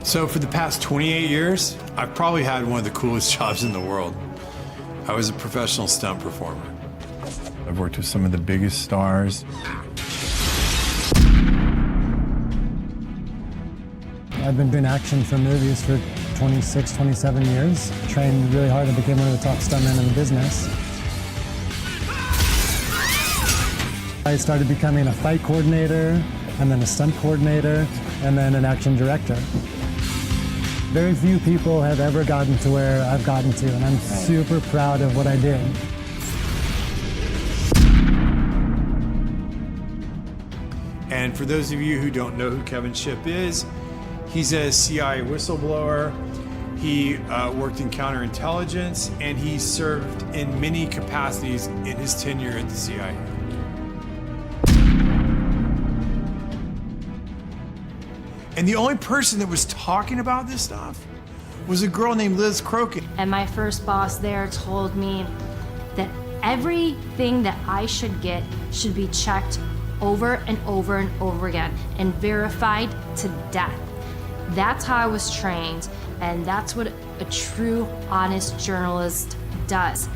So for the past 28 years, I've probably had one of the coolest jobs in the world. I was a professional stunt performer. I've worked with some of the biggest stars. I've been doing action for movies for 26, 27 years. Trained really hard and became one of the top stuntmen in the business. I started becoming a fight coordinator, and then a stunt coordinator, and then an action director. Very few people have ever gotten to where I've gotten to, and I'm super proud of what I did. And for those of you who don't know who Kevin Shipp is, he's a CIA whistleblower. He worked in counterintelligence, and he served in many capacities in his tenure at the CIA. And the only person that was talking about this stuff was a girl named Liz Crokin. And my first boss there told me that everything that I should get should be checked over and over and over again and verified to death. That's how I was trained, and that's what a true, honest journalist does.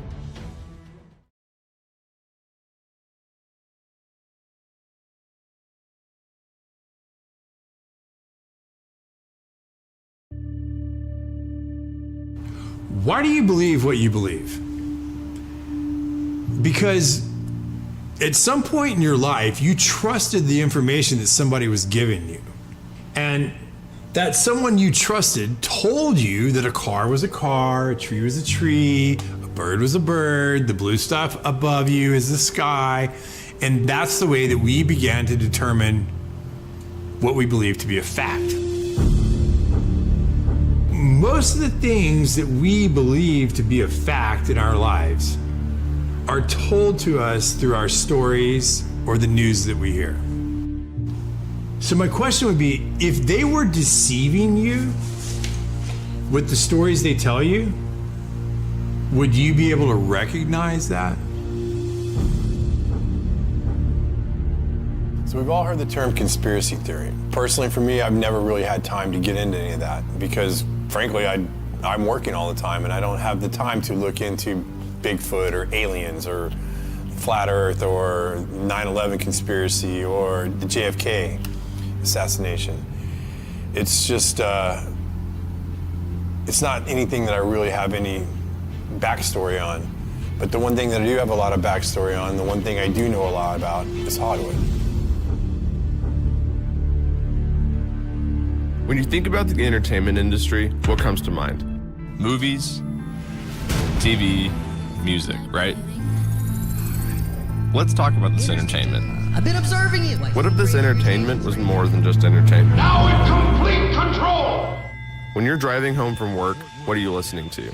Why do you believe what you believe? Because at some point in your life, you trusted the information that somebody was giving you. And that someone you trusted told you that a car was a car, a tree was a tree, a bird was a bird, the blue stuff above you is the sky. And that's the way that we began to determine what we believe to be a fact. Most of the things that we believe to be a fact in our lives are told to us through our stories or the news that we hear. So my question would be, if they were deceiving you with the stories they tell you, would you be able to recognize that? So we've all heard the term conspiracy theory. Personally, for me, I've never really had time to get into any of that because, frankly, I'm working all the time and I don't have the time to look into Bigfoot or aliens or flat Earth or 9/11 conspiracy or the JFK assassination. It's just, it's not anything that I really have any backstory on. But the one thing that I do have a lot of backstory on, the one thing I do know a lot about is Hollywood. When you think about the entertainment industry, what comes to mind? Movies, TV, music, right? Let's talk about this entertainment. I've been observing you. What if this entertainment was more than just entertainment? Now in complete control! When you're driving home from work, what are you listening to?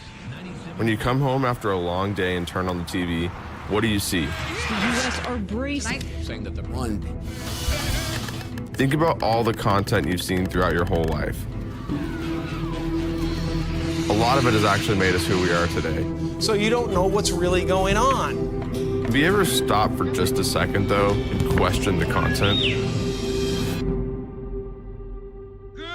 When you come home after a long day and turn on the TV, what do you see? The U.S. are bracing. Saying that the one. Think about all the content you've seen throughout your whole life. A lot of it has actually made us who we are today. So you don't know what's really going on. Have you ever stopped for just a second, though, and questioned the content? Good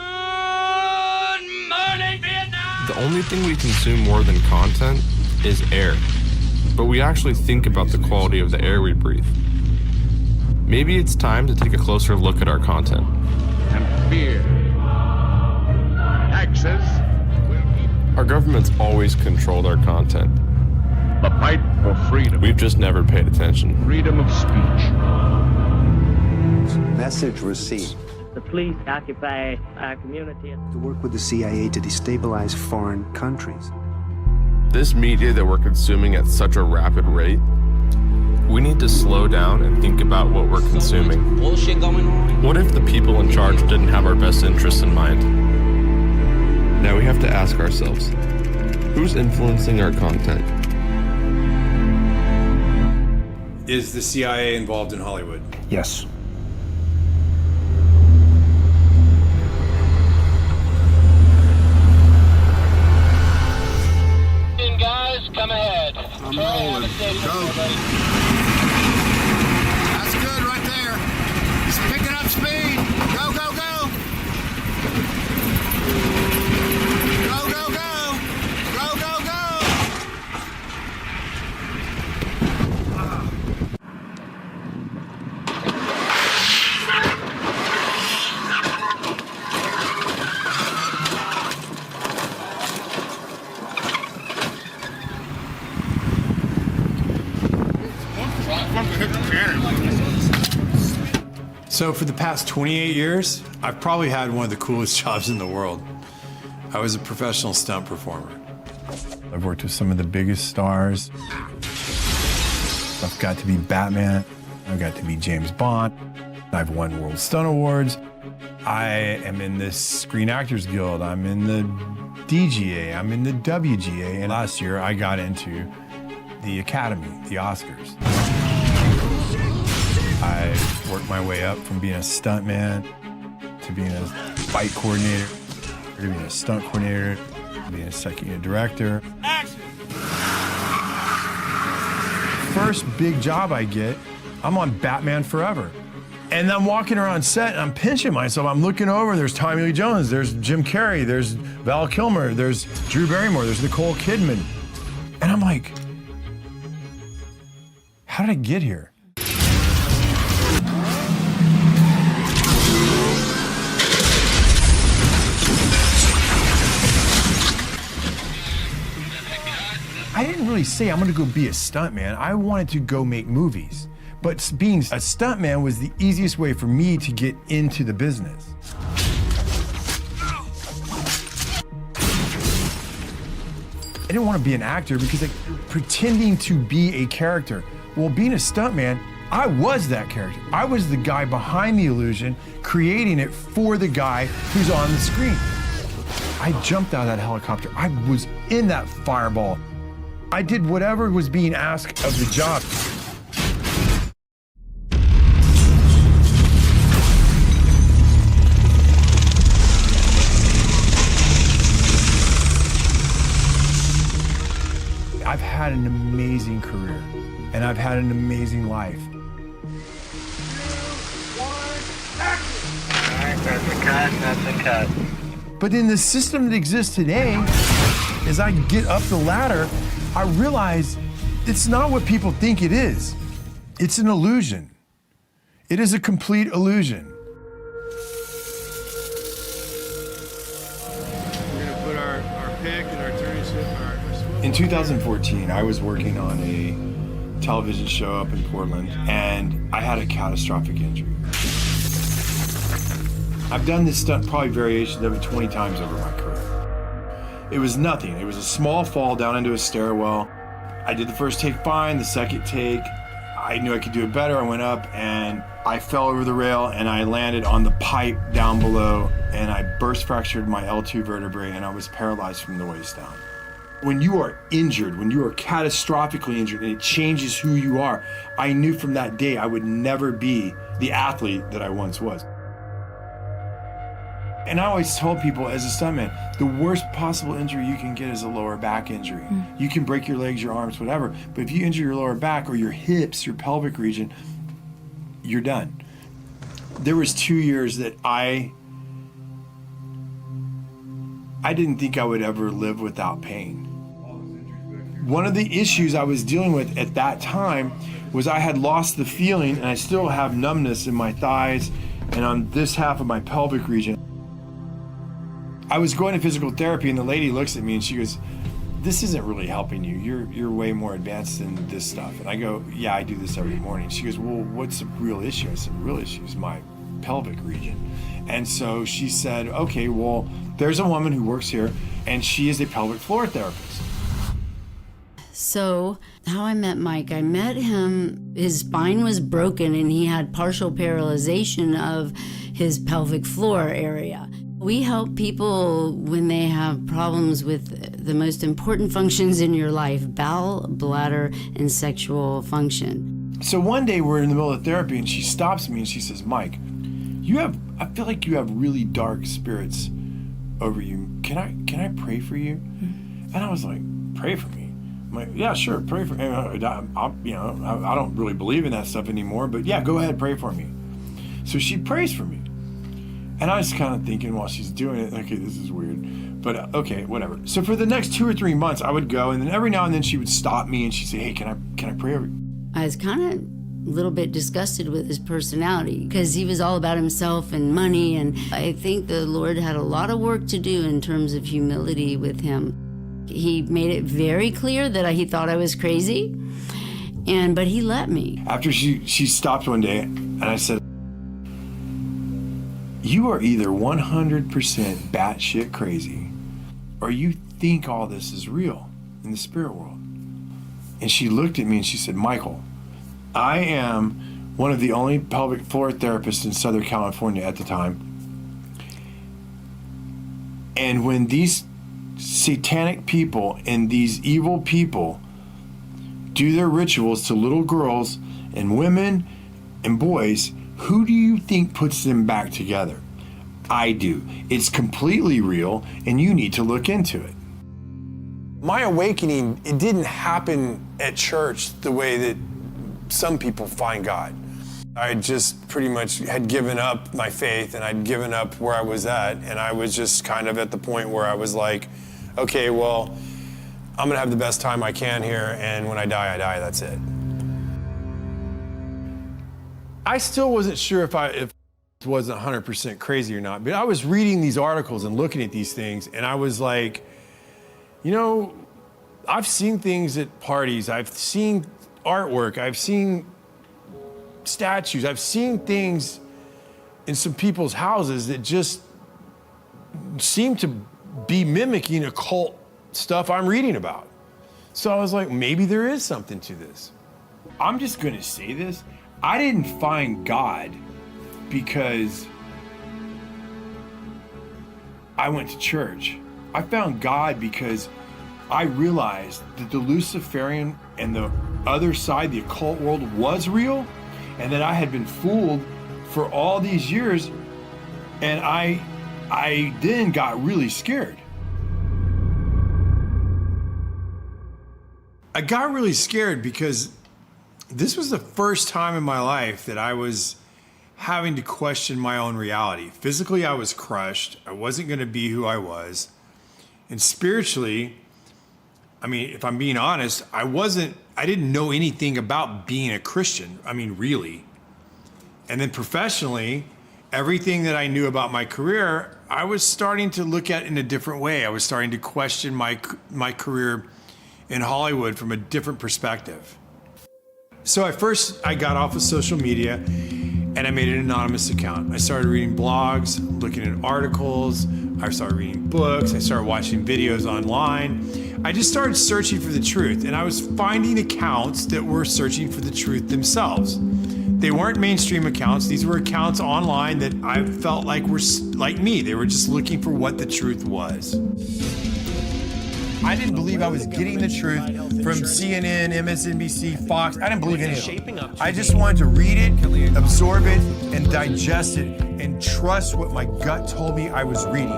morning, Vietnam! The only thing we consume more than content is air. But we actually think about the quality of the air we breathe. Maybe it's time to take a closer look at our content. And fear. Taxes will keep Our government's always controlled our content. the fight for freedom. We've just never paid attention. Freedom of speech. Message received. The police occupy our community. To work with the CIA to destabilize foreign countries. This media that we're consuming at such a rapid rate, we need to slow down and think about what we're consuming. Bullshit going on. What if the people in charge didn't have our best interests in mind? Now we have to ask ourselves, who's influencing our content? Is the CIA involved in Hollywood? Yes. Guys, come ahead. I'm rolling. Go. That's good right there. He's picking up speed. Go, go, go. So for the past 28 years, I've probably had one of the coolest jobs in the world. I was a professional stunt performer. I've worked with some of the biggest stars. I've got to be Batman. I've got to be James Bond. I've won World Stunt Awards. I am in the Screen Actors Guild. I'm in the DGA. I'm in the WGA. And last year, I got into the Academy, the Oscars. I worked my way up from being a stuntman to being a fight coordinator, to being a stunt coordinator, to being a second unit director. Action! First big job I get, I'm on Batman Forever. And I'm walking around set and I'm pinching myself. I'm looking over, there's Tommy Lee Jones, there's Jim Carrey, there's Val Kilmer, there's Drew Barrymore, there's Nicole Kidman. And I'm like, how did I get here? I didn't really say I'm gonna go be a stuntman. I wanted to go make movies. But being a stuntman was the easiest way for me to get into the business. I didn't want to be an actor because pretending to be a character. Well, being a stuntman, I was that character. I was the guy behind the illusion, creating it for the guy who's on the screen. I jumped out of that helicopter. I was in that fireball. I did whatever was being asked of the job. I've had an amazing career, and I've had an amazing life. That's a cut. But in the system that exists today, as I get up the ladder, I realize it's not what people think it is. It's an illusion. It is a complete illusion. We're gonna put our pick and our turning ship and our swim. In 2014, I was working on a television show up in Portland, and I had a catastrophic injury. I've done this stunt, probably variations of it 20 times over my career. It was nothing. It was a small fall down into a stairwell. I did the first take fine, the second take, I knew I could do it better. I went up and I fell over the rail and I landed on the pipe down below and I burst fractured my L2 vertebrae and I was paralyzed from the waist down. When you are injured, when you are catastrophically injured and it changes who you are, I knew from that day I would never be the athlete that I once was. And I always told people as a stuntman, the worst possible injury you can get is a lower back injury. You can break your legs, your arms, whatever, but if you injure your lower back or your hips, your pelvic region, you're done. There was 2 years that I didn't think I would ever live without pain. One of the issues I was dealing with at that time was I had lost the feeling, and I still have numbness in my thighs and on this half of my pelvic region. I was going to physical therapy and the lady looks at me and she goes, "This isn't really helping you. You're way more advanced than this stuff." And I go, "Yeah, I do this every morning." She goes, "Well, what's the real issue?" I said, "The real issue is my pelvic region." And so she said, "Okay, well, there's a woman who works here and she is a pelvic floor therapist." So how I met Mike, I met him, his spine was broken and he had partial paralyzation of his pelvic floor area. We help people when they have problems with the most important functions in your life, bowel, bladder, and sexual function. So one day we're in the middle of therapy and she stops me and she says, "Mike, I feel like you have really dark spirits over you. Can I pray for you?" Mm-hmm. And I was like, "Pray for me?" I'm like, "Yeah, sure, pray for me. I don't really believe in that stuff anymore, but yeah, go ahead, pray for me." So she prays for me. And I was kind of thinking while she's doing it, okay, this is weird, but okay, whatever. So for the next 2 or 3 months, I would go, and then every now and then she would stop me and she'd say, "Hey, can I pray over you?" I was kind of a little bit disgusted with his personality because he was all about himself and money, and I think the Lord had a lot of work to do in terms of humility with him. He made it very clear that he thought I was crazy, but he let me. After she stopped one day, and I said, you are either 100% batshit crazy, or you think all this is real in the spirit world. And she looked at me and she said, Michael, I am one of the only pelvic floor therapists in Southern California at the time. And when these satanic people and these evil people do their rituals to little girls and women and boys, who do you think puts them back together? I do. It's completely real, and you need to look into it. My awakening, it didn't happen at church the way that some people find God. I just pretty much had given up my faith, and I'd given up where I was at, and I was just kind of at the point where I was like, okay, well, I'm gonna have the best time I can here, and when I die, that's it. I still wasn't sure if it wasn't 100% crazy or not, but I was reading these articles and looking at these things, and I was like, you know, I've seen things at parties, I've seen artwork, I've seen statues, I've seen things in some people's houses that just seem to be mimicking occult stuff I'm reading about. So I was like, maybe there is something to this. I'm just gonna say this. I didn't find God because I went to church. I found God because I realized that the Luciferian and the other side, the occult world, was real, and that I had been fooled for all these years, and I then got really scared. I got really scared because this was the first time in my life that I was having to question my own reality. Physically, I was crushed. I wasn't going to be who I was. And spiritually, I mean, if I'm being honest, I didn't know anything about being a Christian. I mean, really. And then professionally, everything that I knew about my career, I was starting to look at in a different way. I was starting to question my career in Hollywood from a different perspective. So I got off of social media and I made an anonymous account. I started reading blogs, looking at articles, I started reading books, I started watching videos online. I just started searching for the truth, and I was finding accounts that were searching for the truth themselves. They weren't mainstream accounts. These were accounts online that I felt like were like me. They were just looking for what the truth was. I didn't believe I was getting the truth from CNN, MSNBC, Fox. I didn't believe any of them. I just wanted to read it, absorb it, and digest it, and trust what my gut told me I was reading.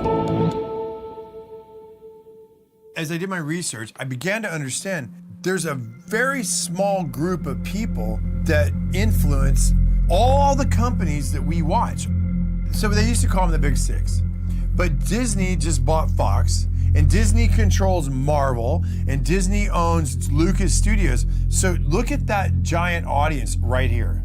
As I did my research, I began to understand there's a very small group of people that influence all the companies that we watch. So they used to call them the Big Six. But Disney just bought Fox, and Disney controls Marvel, and Disney owns Lucas Studios. So look at that giant audience right here.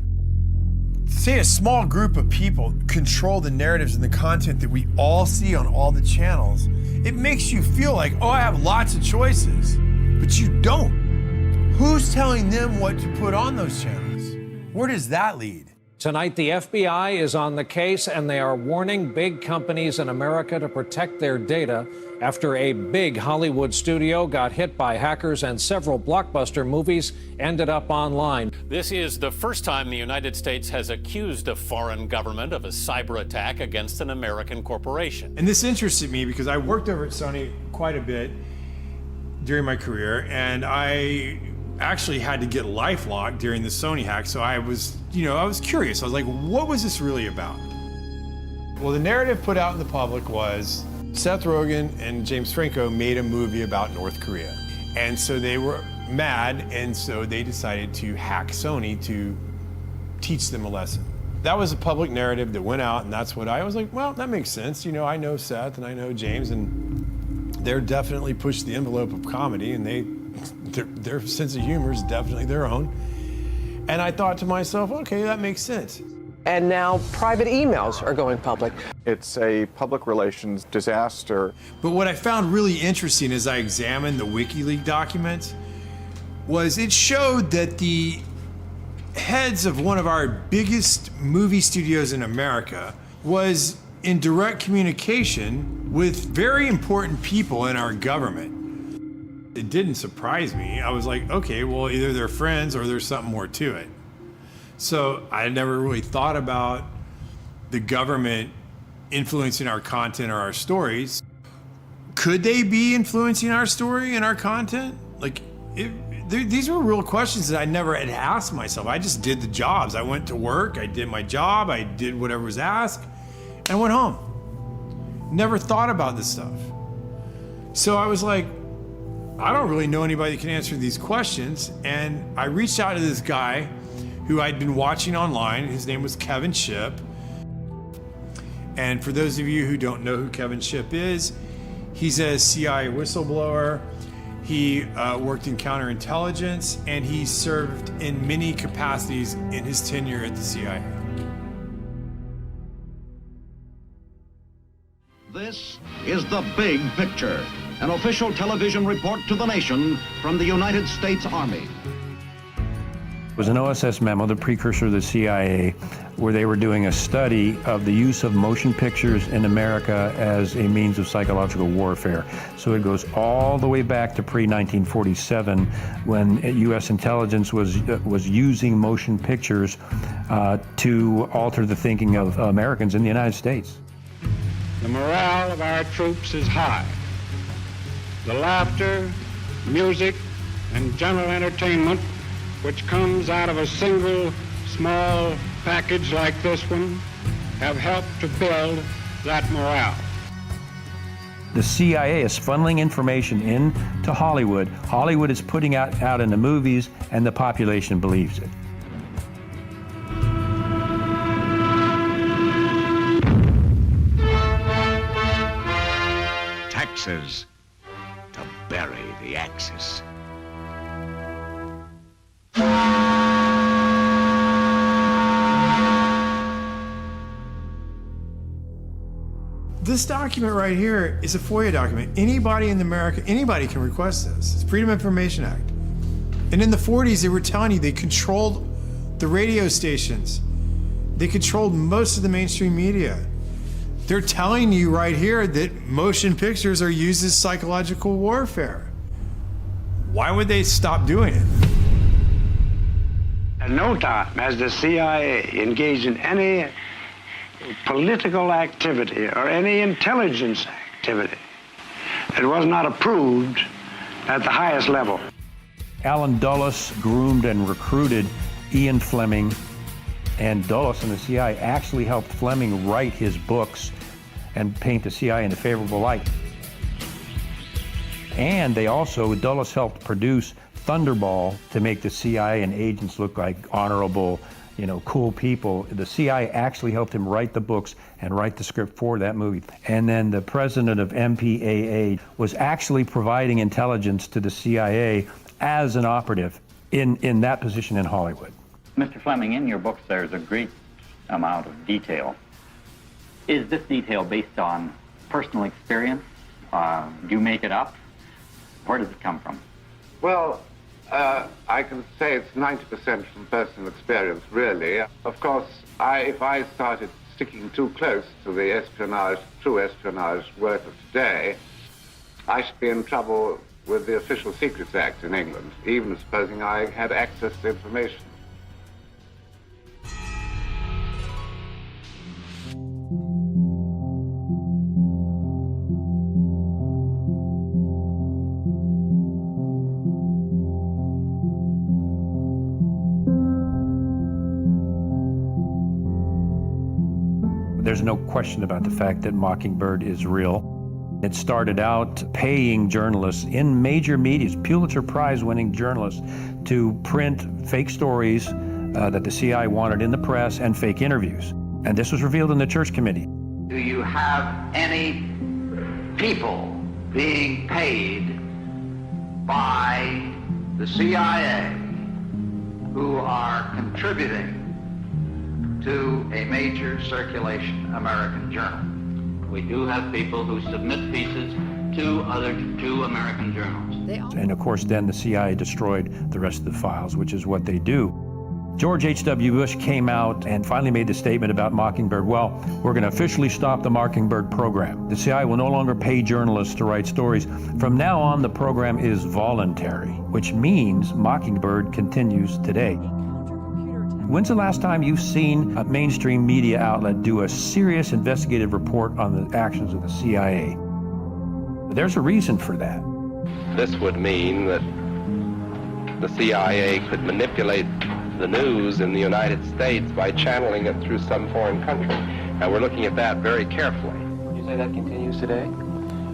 Say a small group of people control the narratives and the content that we all see on all the channels. It makes you feel like, oh, I have lots of choices, but you don't. Who's telling them what to put on those channels? Where does that lead? Tonight, the FBI is on the case, and they are warning big companies in America to protect their data after a big Hollywood studio got hit by hackers and several blockbuster movies ended up online. This is the first time the United States has accused a foreign government of a cyber attack against an American corporation. And this interested me because I worked over at Sony quite a bit during my career, and I actually had to get LifeLock during the Sony hack, so I was curious. I was like, what was this really about? Well, the narrative put out in the public was Seth Rogen and James Franco made a movie about North Korea. And so they were mad, and so they decided to hack Sony to teach them a lesson. That was a public narrative that went out, and that's what I was like, well, that makes sense. You know, I know Seth and I know James, and they're definitely pushed the envelope of comedy, and their sense of humor is definitely their own. And I thought to myself, okay, that makes sense. And now private emails are going public. It's a public relations disaster. But what I found really interesting as I examined the WikiLeaks documents was it showed that the heads of one of our biggest movie studios in America was in direct communication with very important people in our government. It didn't surprise me. I was like, okay, well, either they're friends or there's something more to it. So I never really thought about the government influencing our content or our stories. Could they be influencing our story and our content? Like, these were real questions that I never had asked myself. I just did the jobs. I went to work, I did my job, I did whatever was asked, and I went home. Never thought about this stuff. So I was like, I don't really know anybody that can answer these questions. And I reached out to this guy who I'd been watching online. His name was Kevin Shipp. And for those of you who don't know who Kevin Shipp is, he's a CIA whistleblower. He worked in counterintelligence, and he served in many capacities in his tenure at the CIA. This is The Big Picture, an official television report to the nation from the United States Army. It was an OSS memo, the precursor to the CIA, where they were doing a study of the use of motion pictures in America as a means of psychological warfare. So it goes all the way back to pre-1947, when U.S. intelligence was using motion pictures to alter the thinking of Americans in the United States. The morale of our troops is high. The laughter, music, and general entertainment which comes out of a single small package like this one have helped to build that morale. The CIA is funneling information into Hollywood. Hollywood is putting it out in the movies, and the population believes it. Taxes to bury the Axis. This document right here is a FOIA document. Anybody in America, anybody can request this. It's Freedom of Information Act. And in the 40s, they were telling you they controlled the radio stations. They controlled most of the mainstream media. They're telling you right here that motion pictures are used as psychological warfare. Why would they stop doing it? At no time has the CIA engaged in any political activity or any intelligence activity that was not approved at the highest level. Alan Dulles groomed and recruited Ian Fleming, and Dulles and the CIA actually helped Fleming write his books and paint the CIA in a favorable light. And they also, Dulles helped produce Thunderball to make the CIA and agents look like honorable, cool people. The CIA actually helped him write the books and write the script for that movie. And then the president of MPAA was actually providing intelligence to the CIA as an operative in that position in Hollywood. Mr. Fleming, in your books there's a great amount of detail. Is this detail based on personal experience? Do you make it up? Where does it come from? Well, I can say it's 90% from personal experience, really. Of course, if I started sticking too close to the true espionage work of today, I should be in trouble with the Official Secrets Act in England, even supposing I had access to information. There's no question about the fact that Mockingbird is real. It started out paying journalists in major media, Pulitzer Prize-winning journalists, to print fake stories that the CIA wanted in the press and fake interviews. And this was revealed in the Church Committee. Do you have any people being paid by the CIA who are contributing to a major circulation American journal? We do have people who submit pieces to American journals. And of course, then the CIA destroyed the rest of the files, which is what they do. George H.W. Bush came out and finally made the statement about Mockingbird. Well, we're going to officially stop the Mockingbird program. The CIA will no longer pay journalists to write stories. From now on, the program is voluntary, which means Mockingbird continues today. When's the last time you've seen a mainstream media outlet do a serious investigative report on the actions of the CIA? There's a reason for that. This would mean that the CIA could manipulate the news in the United States by channeling it through some foreign country. And we're looking at that very carefully. You say that continues today?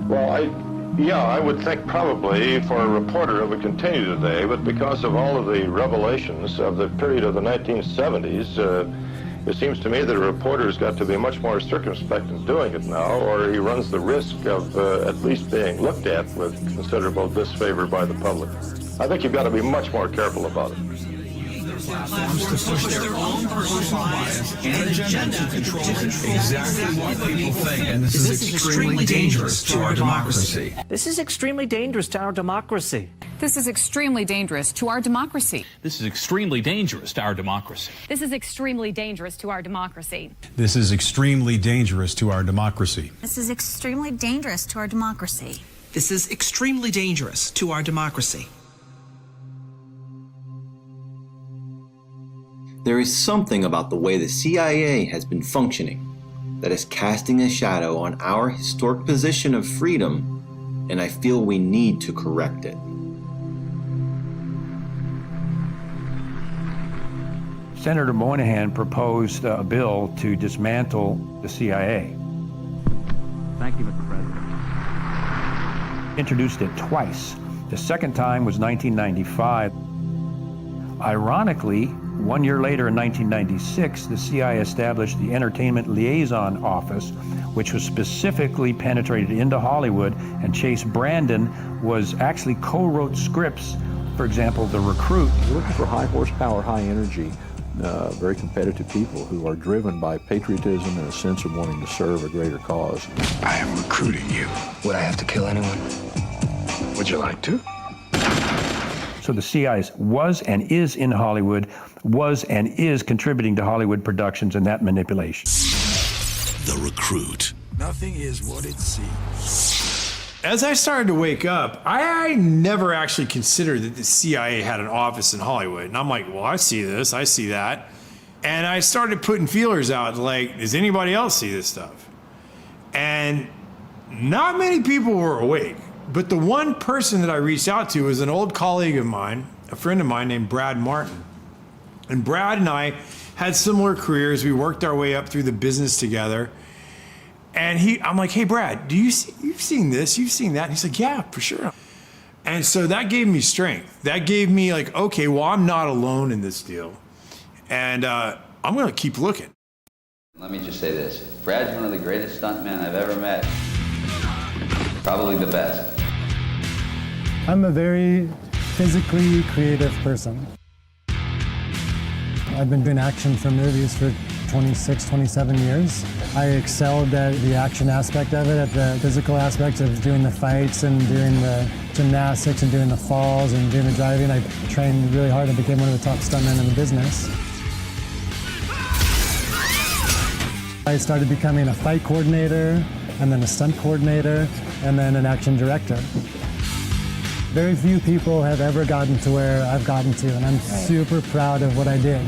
Well, I would think probably for a reporter it would continue today, but because of all of the revelations of the period of the 1970s, it seems to me that a reporter's got to be much more circumspect in doing it now, or he runs the risk of at least being looked at with considerable disfavor by the public. I think you've got to be much more careful about it. Platforms to push their own personal bias and agenda to control exactly what people think. And this is extremely dangerous to our democracy. This is extremely dangerous to our democracy. This is extremely dangerous to our democracy. This is extremely dangerous to our democracy. This is extremely dangerous to our democracy. This is extremely dangerous to our democracy. This is extremely dangerous to our democracy. This is extremely dangerous to our democracy. There is something about the way the CIA has been functioning that is casting a shadow on our historic position of freedom, and I feel we need to correct it. Senator Moynihan proposed a bill to dismantle the CIA. Thank you, Mr. President. Introduced it twice. The second time was 1995. Ironically, 1 year later in 1996, the CIA established the Entertainment Liaison Office, which was specifically penetrated into Hollywood, and Chase Brandon was actually co-wrote scripts. For example, The Recruit. We're looking for high horsepower, high energy, very competitive people who are driven by patriotism and a sense of wanting to serve a greater cause. I am recruiting you. Would I have to kill anyone? Would you like to? So the CIA was and is in Hollywood, was and is contributing to Hollywood productions and that manipulation. The Recruit. Nothing is what it seems. As I started to wake up, I never actually considered that the CIA had an office in Hollywood. And I'm like, well, I see this, I see that. And I started putting feelers out, like, does anybody else see this stuff? And not many people were awake. But the one person that I reached out to was an old colleague of mine, a friend of mine named Brad Martin. And Brad and I had similar careers. We worked our way up through the business together. And I'm like, hey, Brad, you've seen this, you've seen that? And he's like, yeah, for sure. And so that gave me strength. That gave me like, okay, well, I'm not alone in this deal. And I'm going to keep looking. Let me just say this. Brad's one of the greatest stuntmen I've ever met. Probably the best. I'm a very physically creative person. I've been doing action for movies for 26, 27 years. I excelled at the action aspect of it, at the physical aspect of doing the fights and doing the gymnastics and doing the falls and doing the driving. I trained really hard and became one of the top stuntmen in the business. I started becoming a fight coordinator, and then a stunt coordinator, and then an action director. Very few people have ever gotten to where I've gotten to, and I'm super proud of what I did.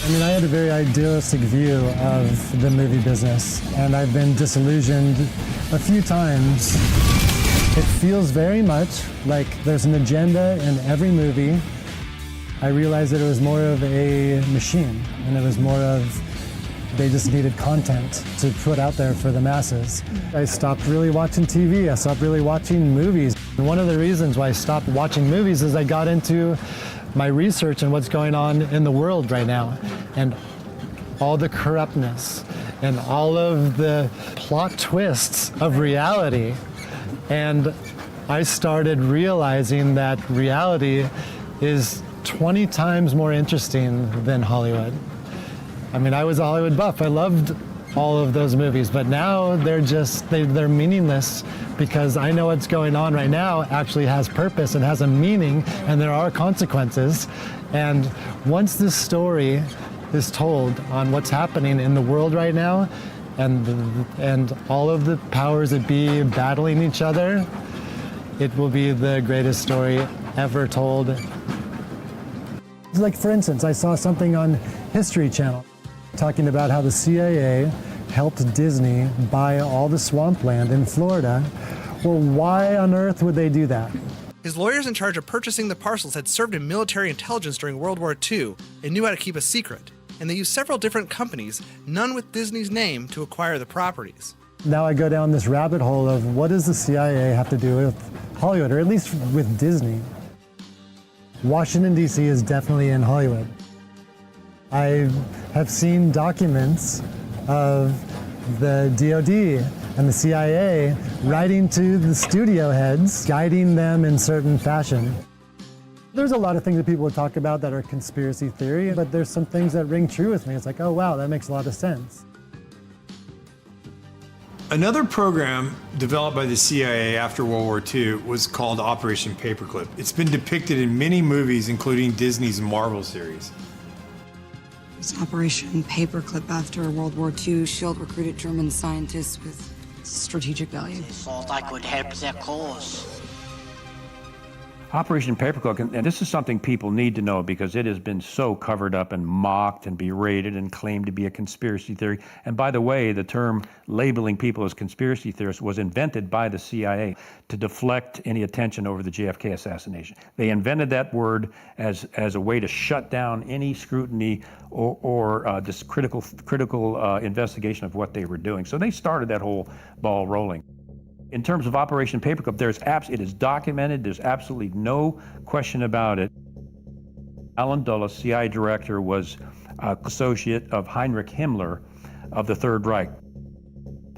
I mean, I had a very idealistic view of the movie business, and I've been disillusioned a few times. It feels very much like there's an agenda in every movie. I realized that it was more of a machine, and it was more of they just needed content to put out there for the masses. I stopped really watching TV. I stopped really watching movies. And one of the reasons why I stopped watching movies is I got into my research and what's going on in the world right now, and all the corruptness and all of the plot twists of reality. And I started realizing that reality is 20 times more interesting than Hollywood. I mean, I was a Hollywood buff. I loved all of those movies, but now they're meaningless because I know what's going on right now actually has purpose and has a meaning, and there are consequences. And once this story is told on what's happening in the world right now, and all of the powers that be battling each other, it will be the greatest story ever told. Like, for instance, I saw something on History Channel talking about how the CIA helped Disney buy all the swampland in Florida. Well, why on earth would they do that? His lawyers in charge of purchasing the parcels had served in military intelligence during World War II and knew how to keep a secret. And they used several different companies, none with Disney's name, to acquire the properties. Now I go down this rabbit hole of what does the CIA have to do with Hollywood, or at least with Disney? Washington, D.C. is definitely in Hollywood. I have seen documents of the DoD and the CIA writing to the studio heads, guiding them in certain fashion. There's a lot of things that people would talk about that are conspiracy theory, but there's some things that ring true with me. It's like, oh wow, that makes a lot of sense. Another program developed by the CIA after World War II was called Operation Paperclip. It's been depicted in many movies, including Disney's Marvel series. It's Operation Paperclip. After World War II, SHIELD recruited German scientists with strategic value. Thought I could help their cause. Operation Paperclip, and this is something people need to know because it has been so covered up and mocked and berated and claimed to be a conspiracy theory. And by the way, the term labeling people as conspiracy theorists was invented by the CIA to deflect any attention over the JFK assassination. They invented that word as a way to shut down any scrutiny or this critical investigation of what they were doing. So they started that whole ball rolling. In terms of Operation Paperclip, it is documented. There's absolutely no question about it. Alan Dulles, CIA director, was an associate of Heinrich Himmler of the Third Reich.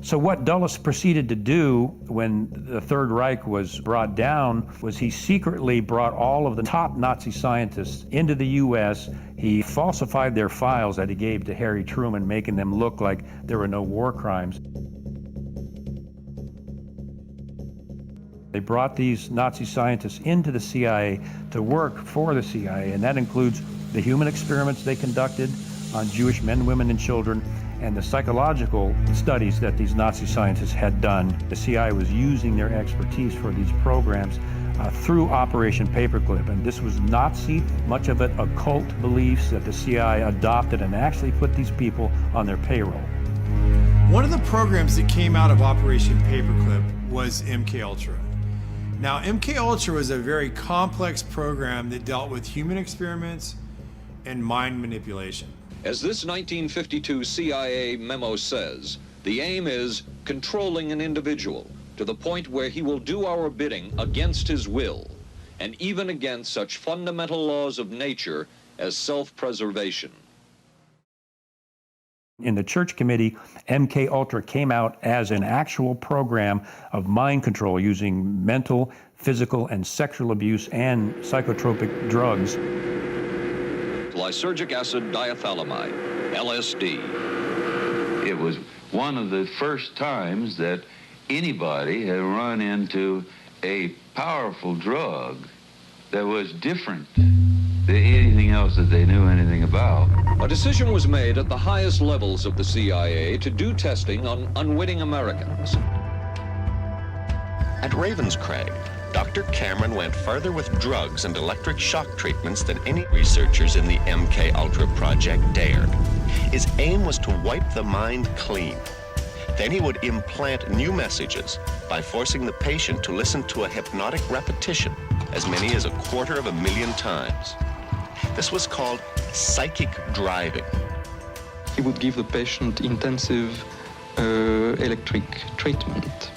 So what Dulles proceeded to do when the Third Reich was brought down was he secretly brought all of the top Nazi scientists into the U.S. He falsified their files that he gave to Harry Truman, making them look like there were no war crimes. They brought these Nazi scientists into the CIA to work for the CIA, and that includes the human experiments they conducted on Jewish men, women, and children, and the psychological studies that these Nazi scientists had done. The CIA was using their expertise for these programs through Operation Paperclip, and this was Nazi, much of it occult beliefs that the CIA adopted and actually put these people on their payroll. One of the programs that came out of Operation Paperclip was MKUltra. Now, MKUltra was a very complex program that dealt with human experiments and mind manipulation. As this 1952 CIA memo says, the aim is controlling an individual to the point where he will do our bidding against his will, and even against such fundamental laws of nature as self-preservation. In the Church Committee, MKUltra came out as an actual program of mind control using mental, physical, and sexual abuse and psychotropic drugs. Lysergic acid diethylamide, LSD. It was one of the first times that anybody had run into a powerful drug that was different than anything else that they knew anything about. A decision was made at the highest levels of the CIA to do testing on unwitting Americans. At Ravenscraig, Dr. Cameron went further with drugs and electric shock treatments than any researchers in the MKUltra project dared. His aim was to wipe the mind clean. Then he would implant new messages by forcing the patient to listen to a hypnotic repetition as many as 250,000 times. This was called psychic driving. He would give the patient intensive electric treatment.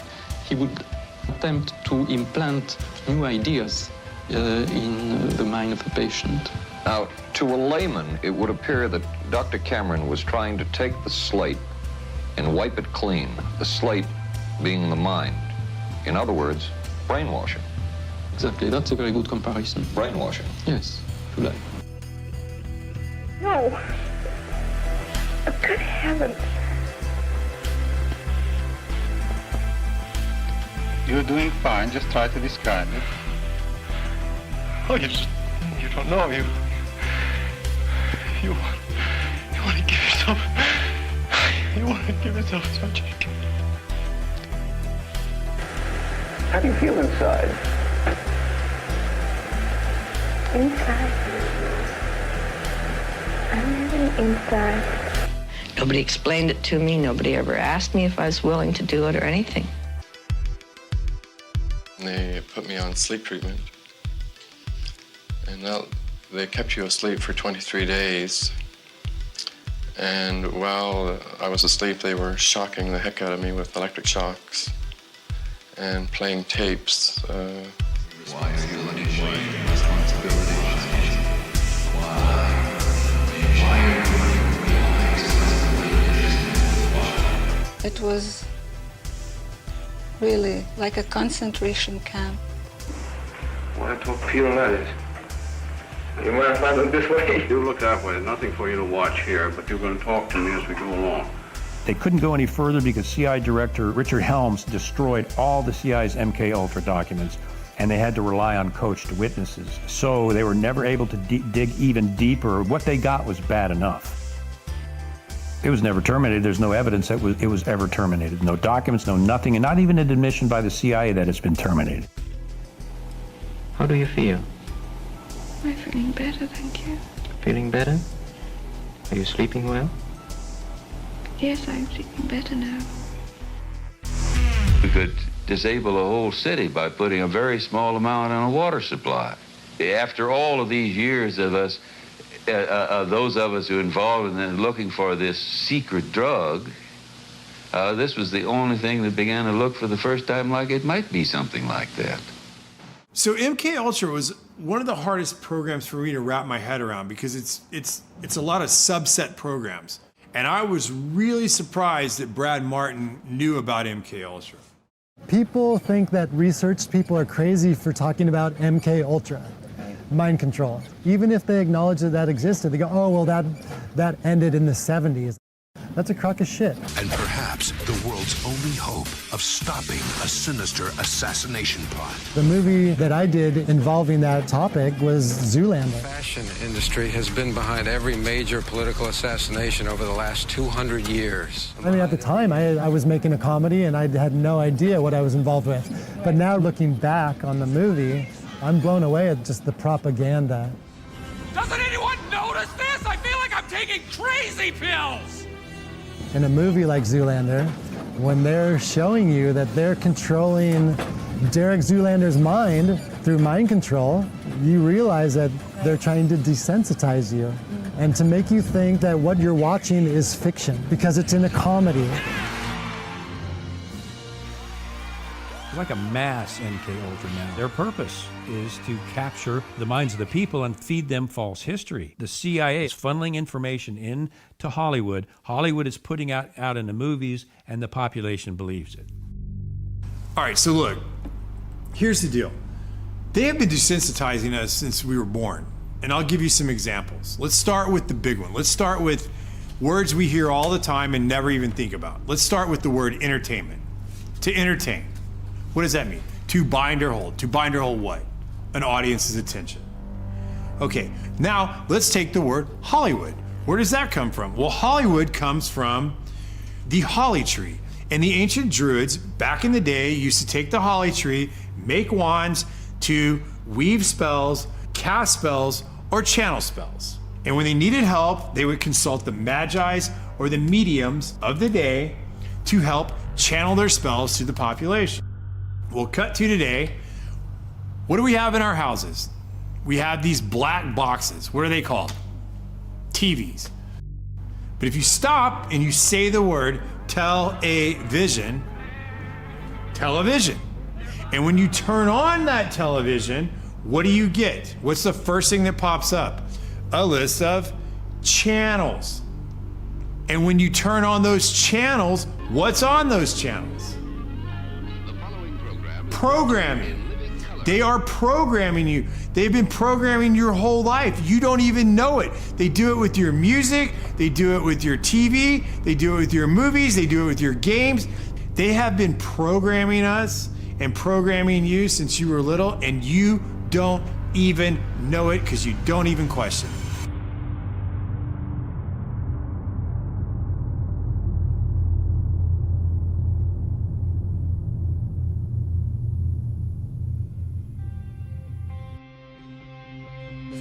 He would attempt to implant new ideas in the mind of the patient. Now, to a layman, it would appear that Dr. Cameron was trying to take the slate and wipe it clean, the slate being the mind. In other words, brainwashing. Exactly, that's a very good comparison. Brainwashing. Yes, to like. No. Oh, good heavens. You're doing fine. Just try to describe it. Oh, you don't know. You want to give yourself. You want to give yourself such a. How do you feel inside? Inside. I'm living inside. Nobody explained it to me. Nobody ever asked me if I was willing to do it or anything. They put me on sleep treatment. And now they kept you asleep for 23 days. And while I was asleep, they were shocking the heck out of me with electric shocks and playing tapes. Why are you initiating responsibility? It was really like a concentration camp. What a torpedo that is. You mind if I look this way? You look that way. There's nothing for you to watch here, but you're going to talk to me as we go along. They couldn't go any further because CIA Director Richard Helms destroyed all the CIA's MK Ultra documents, and they had to rely on coached witnesses. So they were never able to dig even deeper. What they got was bad enough. It was never terminated. There's no evidence that it was ever terminated. No documents, no nothing, and not even an admission by the CIA that it's been terminated. How do you feel? I'm feeling better, thank you. Feeling better? Are you sleeping well? Yes, I'm sleeping better now. We could disable a whole city by putting a very small amount on a water supply. After all of these years of us, those of us who are involved in looking for this secret drug, this was the only thing that began to look for the first time like it might be something like that. So MK Ultra was one of the hardest programs for me to wrap my head around because it's a lot of subset programs. And I was really surprised that Brad Martin knew about MK Ultra. People think that research people are crazy for talking about MK Ultra, mind control. Even if they acknowledge that that existed, they go, oh, well, that ended in the 70s. That's a crock of shit. And perhaps the world's only hope of stopping a sinister assassination plot. The movie that I did involving that topic was Zoolander. The fashion industry has been behind every major political assassination over the last 200 years. I mean, at the time, I was making a comedy and I had no idea what I was involved with. But now looking back on the movie, I'm blown away at just the propaganda. Doesn't anyone notice this? I feel like I'm taking crazy pills! In a movie like Zoolander, when they're showing you that they're controlling Derek Zoolander's mind through mind control, you realize that they're trying to desensitize you and to make you think that what you're watching is fiction because it's in a comedy. Like a mass MK Ultra now. Their purpose is to capture the minds of the people and feed them false history. The CIA is funneling information into Hollywood. Hollywood is putting out in the movies, and the population believes it. All right, so look, here's the deal. They have been desensitizing us since we were born, and I'll give you some examples. Let's start with the big one. Let's start with words we hear all the time and never even think about. Let's start with the word entertainment. To entertain. What does that mean? To bind or hold. To bind or hold what? An audience's attention. Okay, now let's take the word Hollywood. Where does that come from? Well, Hollywood comes from the holly tree. And the ancient druids back in the day used to take the holly tree, make wands to weave spells, cast spells, or channel spells. And when they needed help, they would consult the magis or the mediums of the day to help channel their spells to the population. We'll cut to today. What do we have in our houses? We have these black boxes. What are they called? TVs. But if you stop and you say the word television, and when you turn on that television, what do you get? What's the first thing that pops up? A list of channels. And when you turn on those channels, what's on those channels? Programming. They are programming you. They've been programming your whole life. You don't even know it. They do it with your music. They do it with your TV. They do it with your movies. They do it with your games. They have been programming us and programming you since you were little, and you don't even know it because you don't even question it.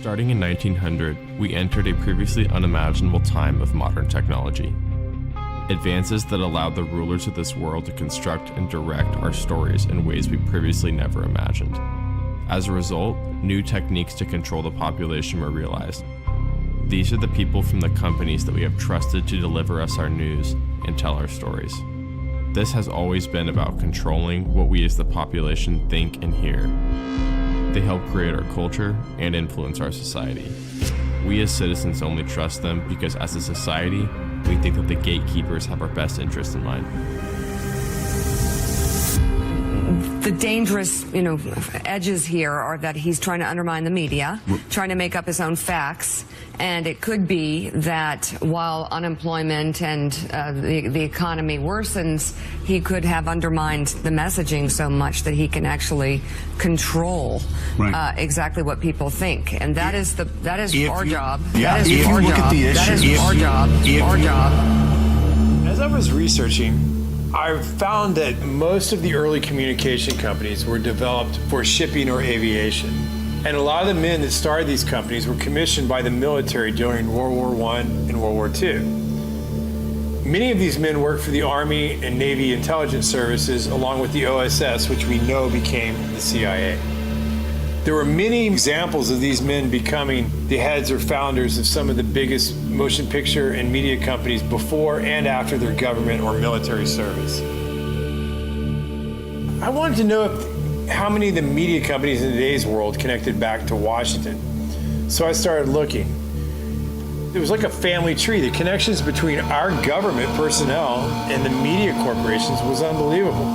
Starting in 1900, we entered a previously unimaginable time of modern technology. Advances that allowed the rulers of this world to construct and direct our stories in ways we previously never imagined. As a result, new techniques to control the population were realized. These are the people from the companies that we have trusted to deliver us our news and tell our stories. This has always been about controlling what we as the population think and hear. They help create our culture and influence our society. We as citizens only trust them because as a society, we think that the gatekeepers have our best interest in mind. The dangerous, edges here are that he's trying to undermine the media, trying to make up his own facts, and it could be that while unemployment and the economy worsens, he could have undermined the messaging so much that he can actually control exactly what people think, and that is our job. That is our job. That is our job. Our job. As I was researching, I found that most of the early communication companies were developed for shipping or aviation. And a lot of the men that started these companies were commissioned by the military during World War I and World War II. Many of these men worked for the Army and Navy intelligence services along with the OSS, which we know became the CIA. There were many examples of these men becoming the heads or founders of some of the biggest motion picture and media companies before and after their government or military service. I wanted to know how many of the media companies in today's world connected back to Washington. So I started looking. It was like a family tree. The connections between our government personnel and the media corporations was unbelievable.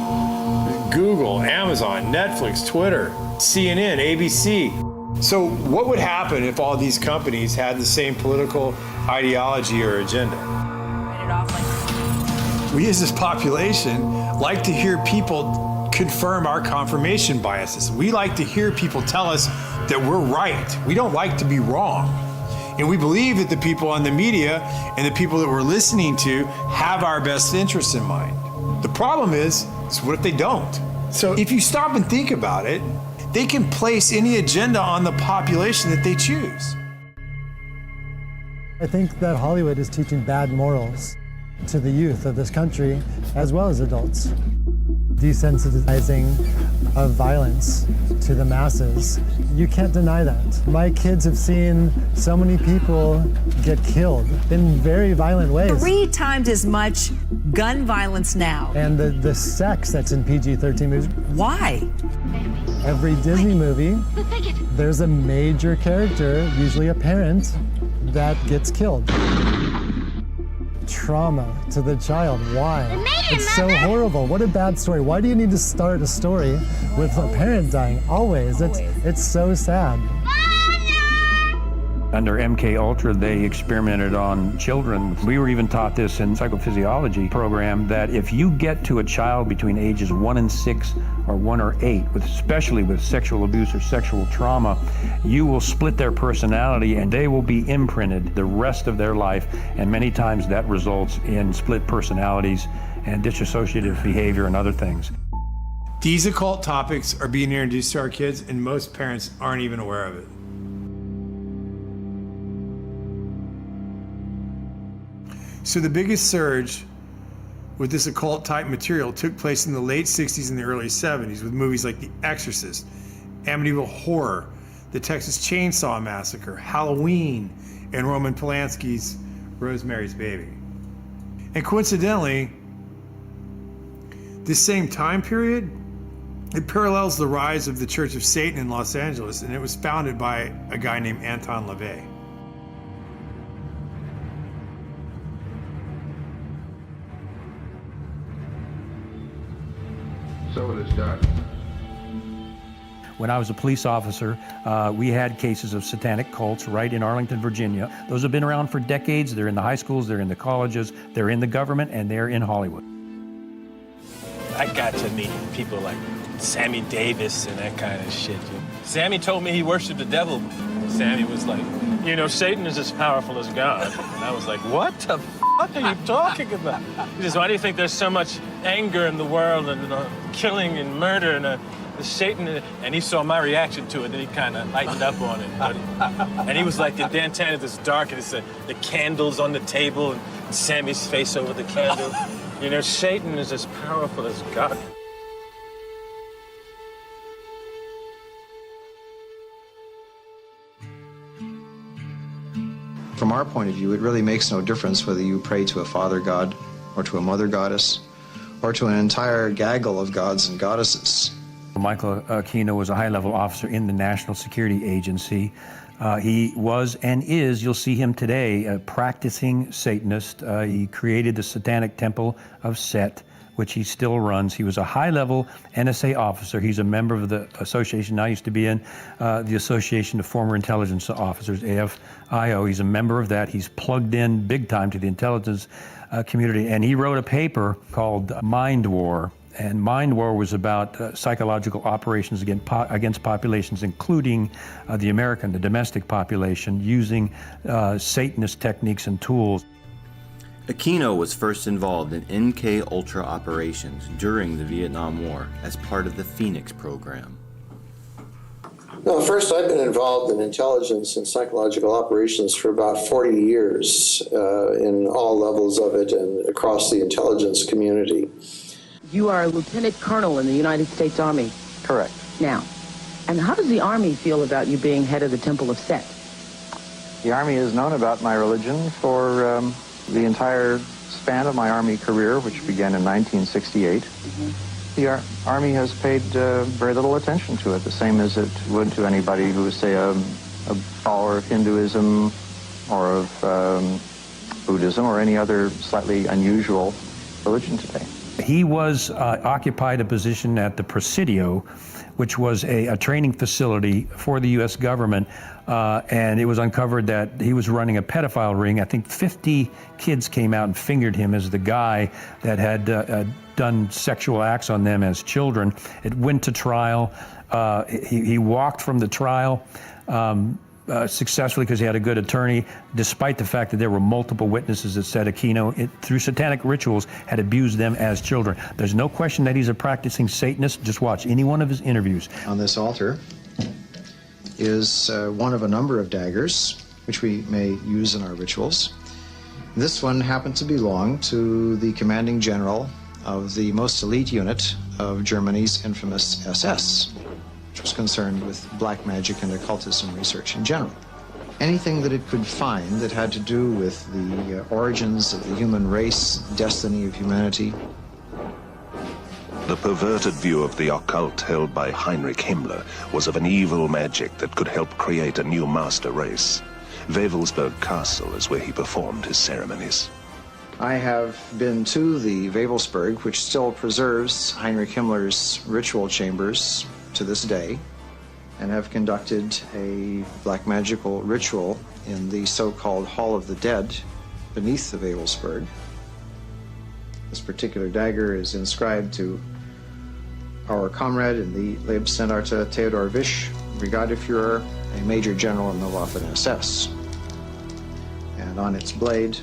Google, Amazon, Netflix, Twitter, CNN, ABC. So what would happen if all these companies had the same political ideology or agenda? We as this population like to hear people confirm our confirmation biases. We like to hear people tell us that we're right. We don't like to be wrong. And we believe that the people on the media and the people that we're listening to have our best interests in mind. The problem is what if they don't? So if you stop and think about it, they can place any agenda on the population that they choose. I think that Hollywood is teaching bad morals to the youth of this country, as well as adults. Desensitizing of violence to the masses. You can't deny that. My kids have seen so many people get killed in very violent ways. 3 times as much gun violence now. And the sex that's in PG-13 movies. Why? Every Disney movie, there's a major character, usually a parent, that gets killed. Trauma to the child. Why? It's so horrible. What a bad story. Why do you need to start a story with a parent dying? Always. It's so sad. Under MK Ultra, they experimented on children. We were even taught this in psychophysiology program that if you get to a child between ages 1 and 6 or 1 or 8, especially with sexual abuse or sexual trauma, you will split their personality and they will be imprinted the rest of their life. And many times that results in split personalities and dissociative behavior and other things. These occult topics are being introduced to our kids and most parents aren't even aware of it. So the biggest surge with this occult type material took place in the late 60s and the early 70s with movies like The Exorcist, Amityville Horror, The Texas Chainsaw Massacre, Halloween, and Roman Polanski's Rosemary's Baby. And coincidentally, this same time period, it parallels the rise of the Church of Satan in Los Angeles, and it was founded by a guy named Anton LaVey. So it is done. When I was a police officer, we had cases of satanic cults right in Arlington, Virginia. Those have been around for decades. They're in the high schools, they're in the colleges, they're in the government, and they're in Hollywood. I got to meet people like Sammy Davis and that kind of shit. Sammy told me he worshiped the devil. Sammy was like, you know, Satan is as powerful as God. And I was like, what the fuck are you talking about? He says, why do you think there's so much anger in the world and killing and murder and Satan? And he saw my reaction to it, and he kind of lightened up on it. And he was like, the downtown is dark, and it's the candles on the table, and Sammy's face over the candle. You know, Satan is as powerful as God. From our point of view, it really makes no difference whether you pray to a father god or to a mother goddess or to an entire gaggle of gods and goddesses. Michael Aquino was a high-level officer in the National Security Agency. He was and is, you'll see him today, a practicing Satanist. He created the Satanic Temple of Set, which he still runs. He was a high-level NSA officer. He's a member of the association I used to be in, the Association of Former Intelligence Officers, AFIO. He's a member of that. He's plugged in big time to the intelligence community, and he wrote a paper called Mind War. And Mind War was about psychological operations against populations, including the domestic population, using Satanist techniques and tools. Aquino was first involved in MK-Ultra operations during the Vietnam War as part of the Phoenix program. No, first I've been involved in intelligence and psychological operations for about 40 years in all levels of it and across the intelligence community. You are a lieutenant colonel in the United States Army. Correct. Now, and how does the Army feel about you being head of the Temple of Set? The Army has known about my religion for the entire span of my Army career, which began in 1968. The Army has paid very little attention to it, the same as it would to anybody who is, say, a follower of Hinduism or of Buddhism or any other slightly unusual religion today. He was occupied a position at the Presidio, which was a training facility for the U.S. government, and it was uncovered that he was running a pedophile ring. I think 50 kids came out and fingered him as the guy that had done sexual acts on them as children. It went to trial. He walked from the trial successfully because he had a good attorney, despite the fact that there were multiple witnesses that said Aquino, through satanic rituals, had abused them as children. There's no question that he's a practicing Satanist. Just watch any one of his interviews. On this altar is one of a number of daggers, which we may use in our rituals. This one happened to belong to the commanding general of the most elite unit of Germany's infamous SS, which was concerned with black magic and occultism research in general. Anything that it could find that had to do with the origins of the human race, destiny of humanity. The perverted view of the occult held by Heinrich Himmler was of an evil magic that could help create a new master race. Wewelsburg Castle is where he performed his ceremonies. I have been to the Wewelsburg, which still preserves Heinrich Himmler's ritual chambers to this day, and have conducted a black magical ritual in the so-called Hall of the Dead beneath the Wewelsburg. This particular dagger is inscribed to our comrade in the Leibstandarte Theodor Wisch, Brigadeführer, a major general in the Waffen-SS. And on its blade,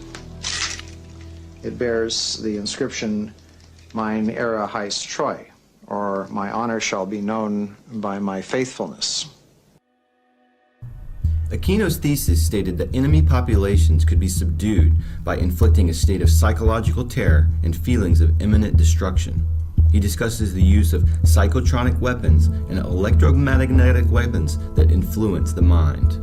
it bears the inscription, Mein Ehre heißt Treu, or my honor shall be known by my faithfulness. Aquino's thesis stated that enemy populations could be subdued by inflicting a state of psychological terror and feelings of imminent destruction. He discusses the use of psychotronic weapons and electromagnetic weapons that influence the mind.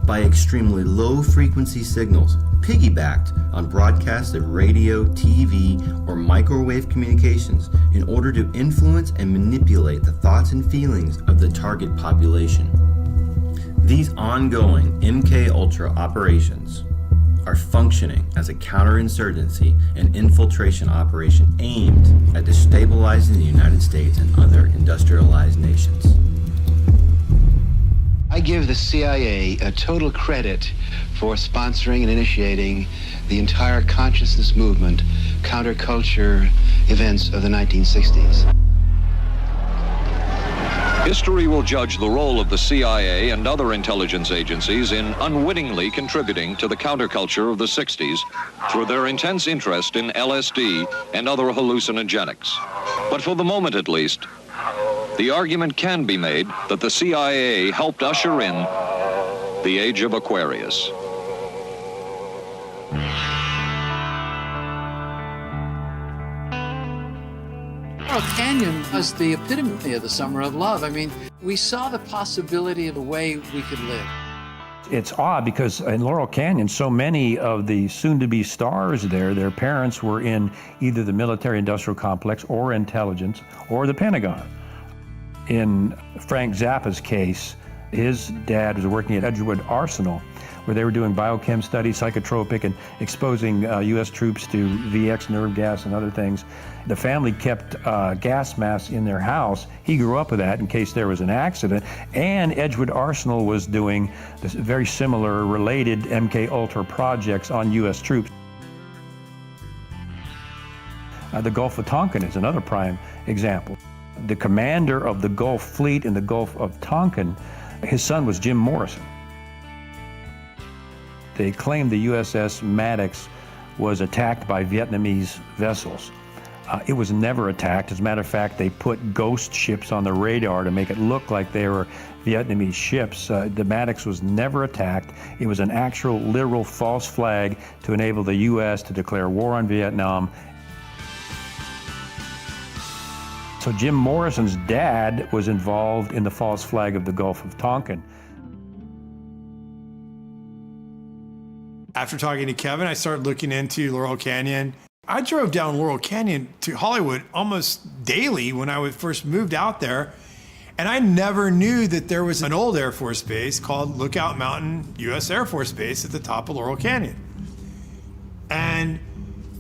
By extremely low-frequency signals, piggybacked on broadcasts of radio, TV, or microwave communications in order to influence and manipulate the thoughts and feelings of the target population. These ongoing MK-Ultra operations are functioning as a counterinsurgency and infiltration operation aimed at destabilizing the United States and other industrialized nations. I give the CIA a total credit for sponsoring and initiating the entire consciousness movement counterculture events of the 1960s. History will judge the role of the CIA and other intelligence agencies in unwittingly contributing to the counterculture of the 60s through their intense interest in LSD and other hallucinogenics. But for the moment at least, the argument can be made that the CIA helped usher in the age of Aquarius. Laurel Canyon was the epitome of the summer of love. I mean, we saw the possibility of a way we could live. It's odd because in Laurel Canyon, so many of the soon-to-be stars there, their parents were in either the military-industrial complex or intelligence or the Pentagon. In Frank Zappa's case, his dad was working at Edgewood Arsenal, where they were doing biochem studies, psychotropic, and exposing U.S. troops to VX nerve gas and other things. The family kept gas masks in their house. He grew up with that in case there was an accident. And Edgewood Arsenal was doing this very similar, related MK Ultra projects on U.S. troops. The Gulf of Tonkin is another prime example. The commander of the Gulf Fleet in the Gulf of Tonkin, his son was Jim Morrison. They claimed the USS Maddox was attacked by Vietnamese vessels. It was never attacked. As a matter of fact, they put ghost ships on the radar to make it look like they were Vietnamese ships. The Maddox was never attacked. It was an actual, literal false flag to enable the U.S. to declare war on Vietnam. So Jim Morrison's dad was involved in the false flag of the Gulf of Tonkin. After talking to Kevin, I started looking into Laurel Canyon. I drove down Laurel Canyon to Hollywood almost daily when I first moved out there. And I never knew that there was an old Air Force base called Lookout Mountain U.S. Air Force Base at the top of Laurel Canyon. And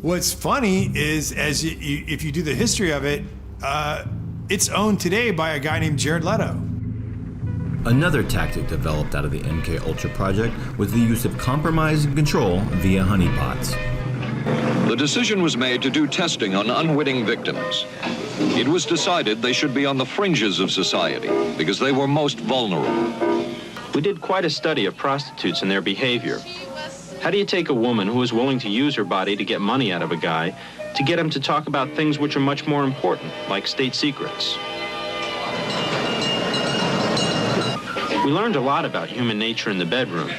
what's funny is, if you do the history of it, it's owned today by a guy named Jared Leto. Another tactic developed out of the MK Ultra project was the use of compromise and control via honeypots. The decision was made to do testing on unwitting victims. It was decided they should be on the fringes of society because they were most vulnerable. We did quite a study of prostitutes and their behavior. How do you take a woman who is willing to use her body to get money out of a guy to get him to talk about things which are much more important, like state secrets? We learned a lot about human nature in the bedroom.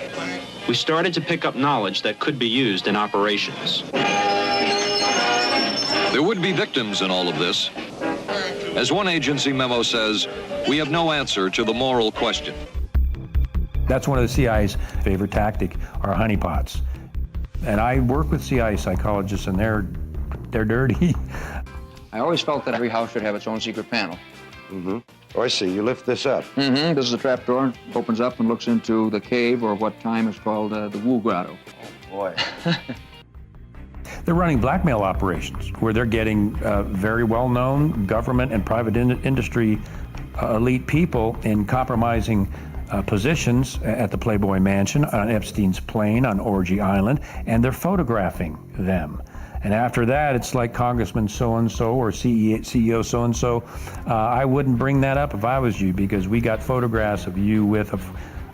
We started to pick up knowledge that could be used in operations. There would be victims in all of this. As one agency memo says, we have no answer to the moral question. That's one of the CIA's favorite tactic, are honeypots. And I work with CIA psychologists, and they're dirty. I always felt that every house should have its own secret panel. Mm-hmm. Oh, I see. You lift this up. Mm-hmm. This is a trap door. Opens up and looks into the cave, or what time is called the Wu Grotto. Oh, boy. They're running blackmail operations where they're getting very well-known government and private industry elite people in compromising positions at the Playboy Mansion, on Epstein's plane, on Orgy Island, and they're photographing them. And after that, it's like Congressman so-and-so or CEO so-and-so. I wouldn't bring that up if I was you, because we got photographs of you with a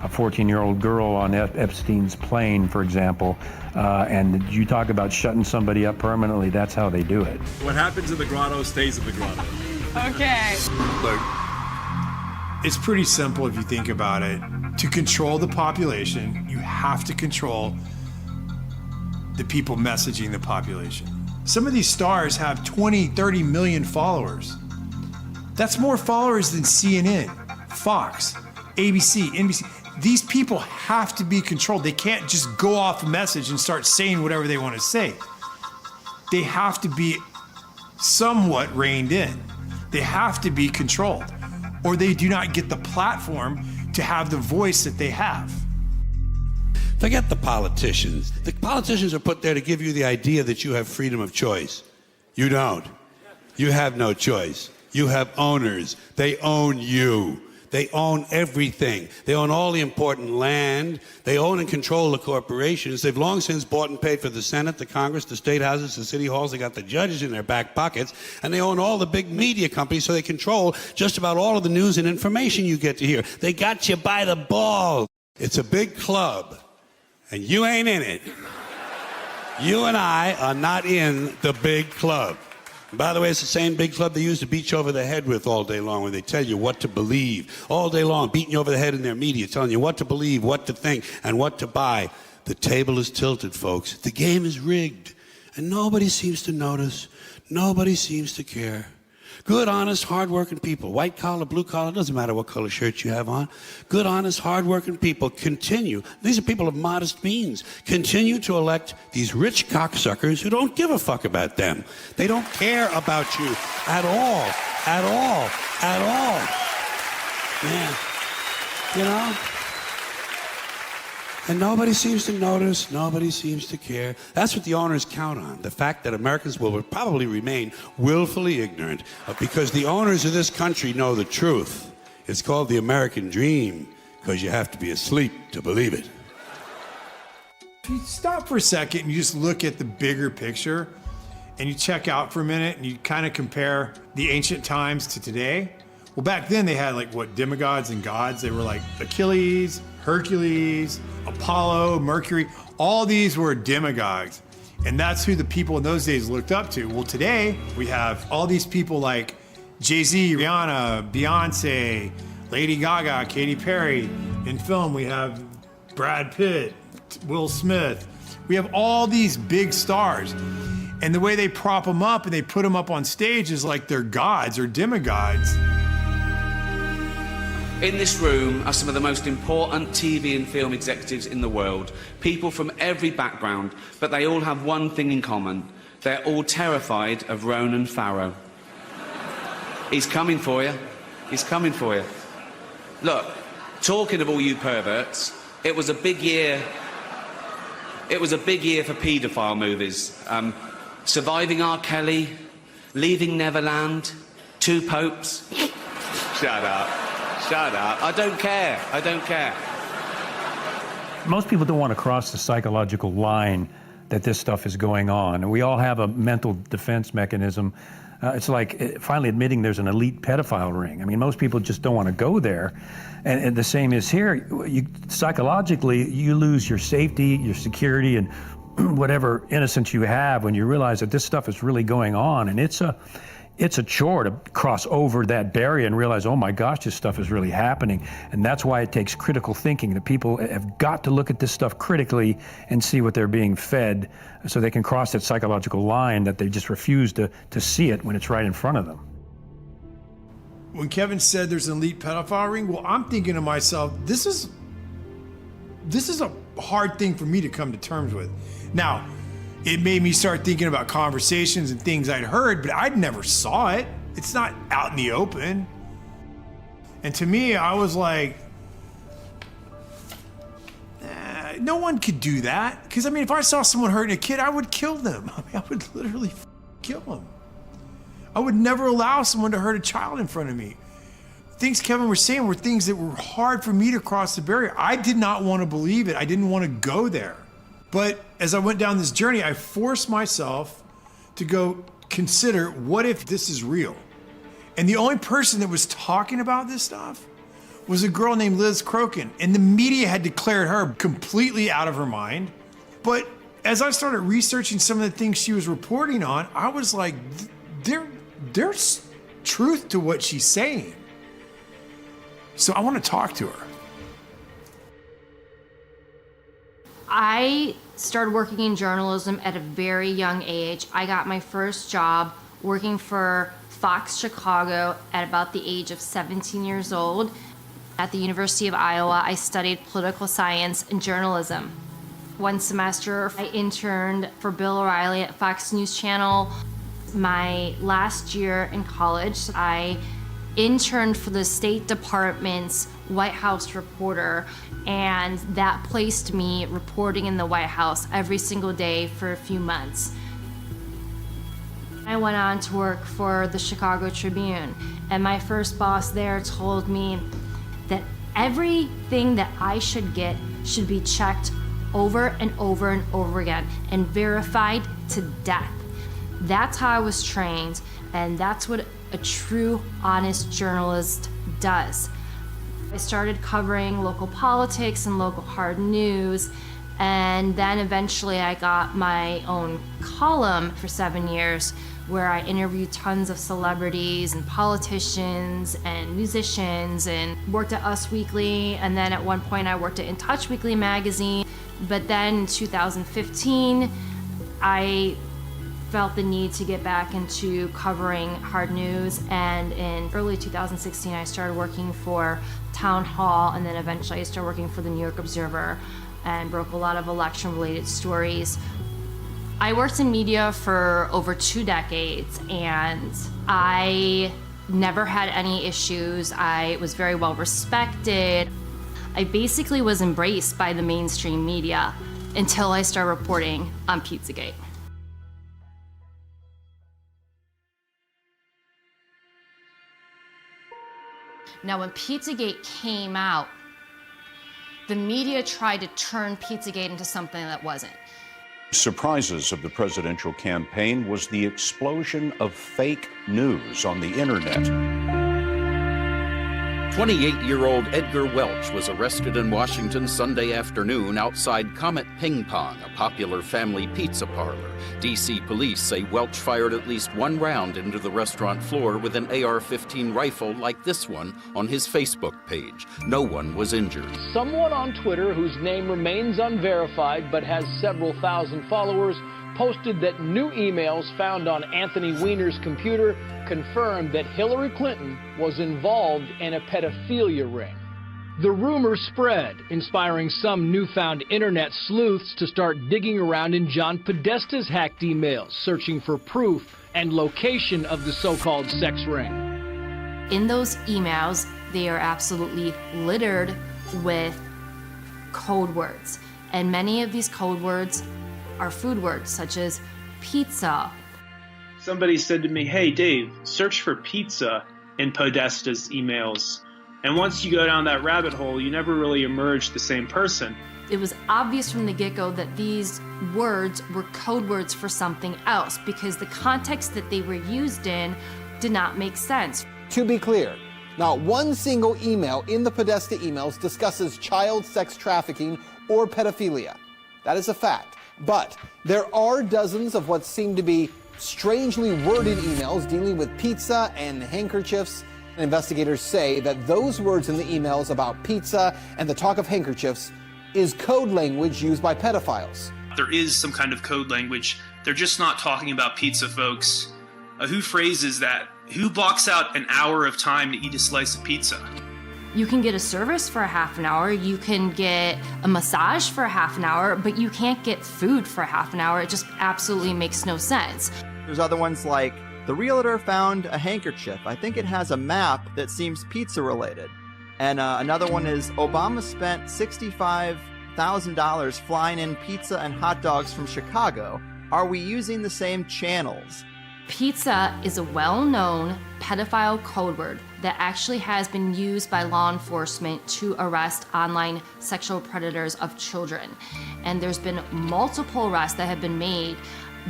14-year-old girl on Epstein's plane, for example. And you talk about shutting somebody up permanently, that's how they do it. What happens in the grotto stays in the grotto. Okay. Look, it's pretty simple if you think about it. To control the population, you have to control the people messaging the population. Some of these stars have 20, 30 million followers. That's more followers than CNN, Fox, ABC, NBC. These people have to be controlled. They can't just go off a message and start saying whatever they want to say. They have to be somewhat reined in. They have to be controlled, or they do not get the platform to have the voice that they have. Forget the politicians. The politicians are put there to give you the idea that you have freedom of choice. You don't. You have no choice. You have owners. They own you. They own everything. They own all the important land. They own and control the corporations. They've long since bought and paid for the Senate, the Congress, the state houses, the city halls. They got the judges in their back pockets. And they own all the big media companies, so they control just about all of the news and information you get to hear. They got you by the balls. It's a big club, and you ain't in it. You and I are not in the big club. By the way, it's the same big club they used to beat you over the head with all day long when they tell you what to believe. All day long, beating you over the head in their media, telling you what to believe, what to think, and what to buy. The table is tilted, folks. The game is rigged. And nobody seems to notice. Nobody seems to care. Good, honest, hard-working people, white collar, blue collar, doesn't matter what color shirt you have on. Good, honest, hard-working people continue. These are people of modest means. Continue to elect these rich cocksuckers who don't give a fuck about them. They don't care about you at all, at all, at all. Man, you know? And nobody seems to notice, nobody seems to care. That's what the owners count on, the fact that Americans will probably remain willfully ignorant because the owners of this country know the truth. It's called the American dream because you have to be asleep to believe it. If you stop for a second and you just look at the bigger picture and you check out for a minute and you kind of compare the ancient times to today, well, back then they had like what, demigods and gods? They were like Achilles, Hercules, Apollo, Mercury. All these were demigods. And that's who the people in those days looked up to. Well, today we have all these people like Jay-Z, Rihanna, Beyonce, Lady Gaga, Katy Perry. In film, we have Brad Pitt, Will Smith. We have all these big stars. And the way they prop them up and they put them up on stage is like they're gods or demigods. In this room are some of the most important TV and film executives in the world, people from every background, but they all have one thing in common. They're all terrified of Ronan Farrow. He's coming for you. He's coming for you. Look, talking of all you perverts, it was a big year. It was a big year for paedophile movies. Surviving R. Kelly, Leaving Neverland, Two Popes. Shut up. Shut up. I don't care. I don't care. Most people don't want to cross the psychological line that this stuff is going on. And we all have a mental defense mechanism. It's like finally admitting there's an elite pedophile ring. I mean, most people just don't want to go there. And the same is here. Psychologically, you lose your safety, your security, and whatever innocence you have when you realize that this stuff is really going on. And it's a chore to cross over that barrier and realize, oh my gosh, this stuff is really happening. And that's why it takes critical thinking. The people have got to look at this stuff critically and see what they're being fed so they can cross that psychological line that they just refuse to see it when it's right in front of them. When Kevin said there's an elite pedophile ring, well, I'm thinking to myself, this is a hard thing for me to come to terms with. Now, it made me start thinking about conversations and things I'd heard, but I'd never saw it. It's not out in the open. And to me, I was like, no one could do that. Because, I mean, if I saw someone hurting a kid, I would kill them. I mean, I would literally kill them. I would never allow someone to hurt a child in front of me. Things Kevin was saying were things that were hard for me to cross the barrier. I did not want to believe it. I didn't want to go there. But as I went down this journey, I forced myself to go consider, what if this is real? And the only person that was talking about this stuff was a girl named Liz Crokin. And the media had declared her completely out of her mind. But as I started researching some of the things she was reporting on, I was like, there's truth to what she's saying. So I want to talk to her. I started working in journalism at a very young age. I got my first job working for Fox Chicago at about the age of 17 years old. At the University of Iowa, I studied political science and journalism. One semester, I interned for Bill O'Reilly at Fox News Channel. My last year in college, I interned for the State Department's White House reporter, and that placed me reporting in the White House every single day for a few months. I went on to work for the Chicago Tribune, and my first boss there told me, that everything that I should get should be checked over and over and over again and verified to death. That's how I was trained, and that's what a true, honest journalist does. I started covering local politics and local hard news, and then eventually I got my own column for 7 years where I interviewed tons of celebrities and politicians and musicians, and worked at Us Weekly, and then at one point I worked at In Touch Weekly magazine. But then in 2015, I felt the need to get back into covering hard news, and in early 2016 I started working for Town Hall, and then eventually I started working for the New York Observer and broke a lot of election-related stories. I worked in media for over 2 decades, and I never had any issues. I was very well respected. I basically was embraced by the mainstream media until I started reporting on Pizzagate. Now, when Pizzagate came out, the media tried to turn Pizzagate into something that wasn't. Surprises of the presidential campaign was the explosion of fake news on the internet. 28-year-old Edgar Welch was arrested in Washington Sunday afternoon outside Comet Ping Pong, a popular family pizza parlor. D.C. police say Welch fired at least 1 round into the restaurant floor with an AR-15 rifle like this one on his Facebook page. No one was injured. Someone on Twitter, whose name remains unverified but has several thousand followers, posted that new emails found on Anthony Weiner's computer confirmed that Hillary Clinton was involved in a pedophilia ring. The rumor spread, inspiring some newfound internet sleuths to start digging around in John Podesta's hacked emails, searching for proof and location of the so-called sex ring. In those emails, they are absolutely littered with code words, and many of these code words are food words, such as pizza. Somebody said to me, "Hey Dave, search for pizza in Podesta's emails. And once you go down that rabbit hole, you never really emerge the same person." It was obvious from the get-go that these words were code words for something else, because the context that they were used in did not make sense. To be clear, not one single email in the Podesta emails discusses child sex trafficking or pedophilia. That is a fact. But there are dozens of what seem to be strangely worded emails dealing with pizza and handkerchiefs. Investigators say that those words in the emails about pizza and the talk of handkerchiefs is code language used by pedophiles. There is some kind of code language. They're just not talking about pizza, folks. Who phrases that? Who blocks out an hour of time to eat a slice of pizza? You can get a service for a half an hour, you can get a massage for a half an hour, but you can't get food for a half an hour. It just absolutely makes no sense. There's other ones like, the realtor found a handkerchief. I think it has a map that seems pizza related. And another one is, Obama spent $65,000 flying in pizza and hot dogs from Chicago. Are we using the same channels? Pizza is a well-known pedophile code word that actually has been used by law enforcement to arrest online sexual predators of children. And there's been multiple arrests that have been made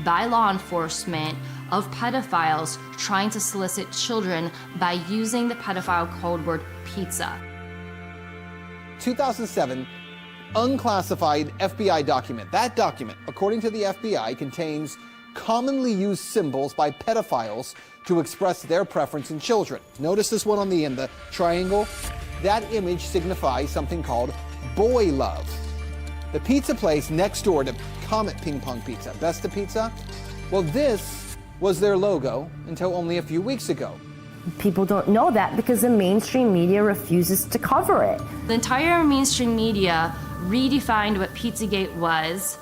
by law enforcement of pedophiles trying to solicit children by using the pedophile code word pizza. 2007, unclassified FBI document. That document, according to the FBI, contains commonly used symbols by pedophiles to express their preference in children. Notice this one on the end, the triangle. That image signifies something called boy love. The pizza place next door to Comet Ping Pong Pizza, Besta Pizza, well, this was their logo until only a few weeks ago. People don't know that because the mainstream media refuses to cover it. The entire mainstream media redefined what Pizzagate was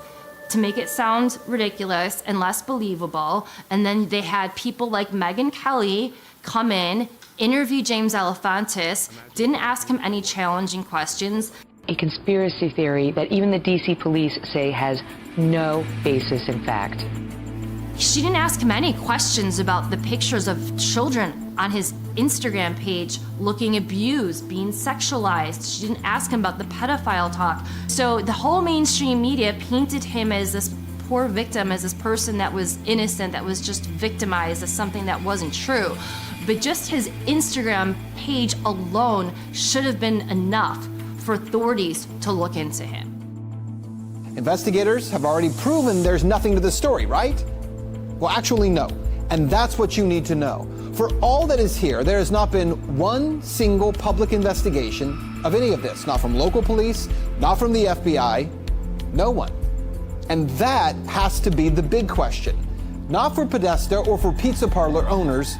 to make it sound ridiculous and less believable. And then they had people like Megyn Kelly come in, interview James Alefantis, didn't ask him any challenging questions. A conspiracy theory that even the DC police say has no basis in fact. She didn't ask him any questions about the pictures of children on his Instagram page looking abused, being sexualized. She didn't ask him about the pedophile talk. So the whole mainstream media painted him as this poor victim, as this person that was innocent, that was just victimized, as something that wasn't true. But just his Instagram page alone should have been enough for authorities to look into him. Investigators have already proven there's nothing to the story, right? Well, actually, no. And that's what you need to know. For all that is here, there has not been one single public investigation of any of this. Not from local police, not from the FBI, no one. And that has to be the big question. Not for Podesta or for pizza parlor owners,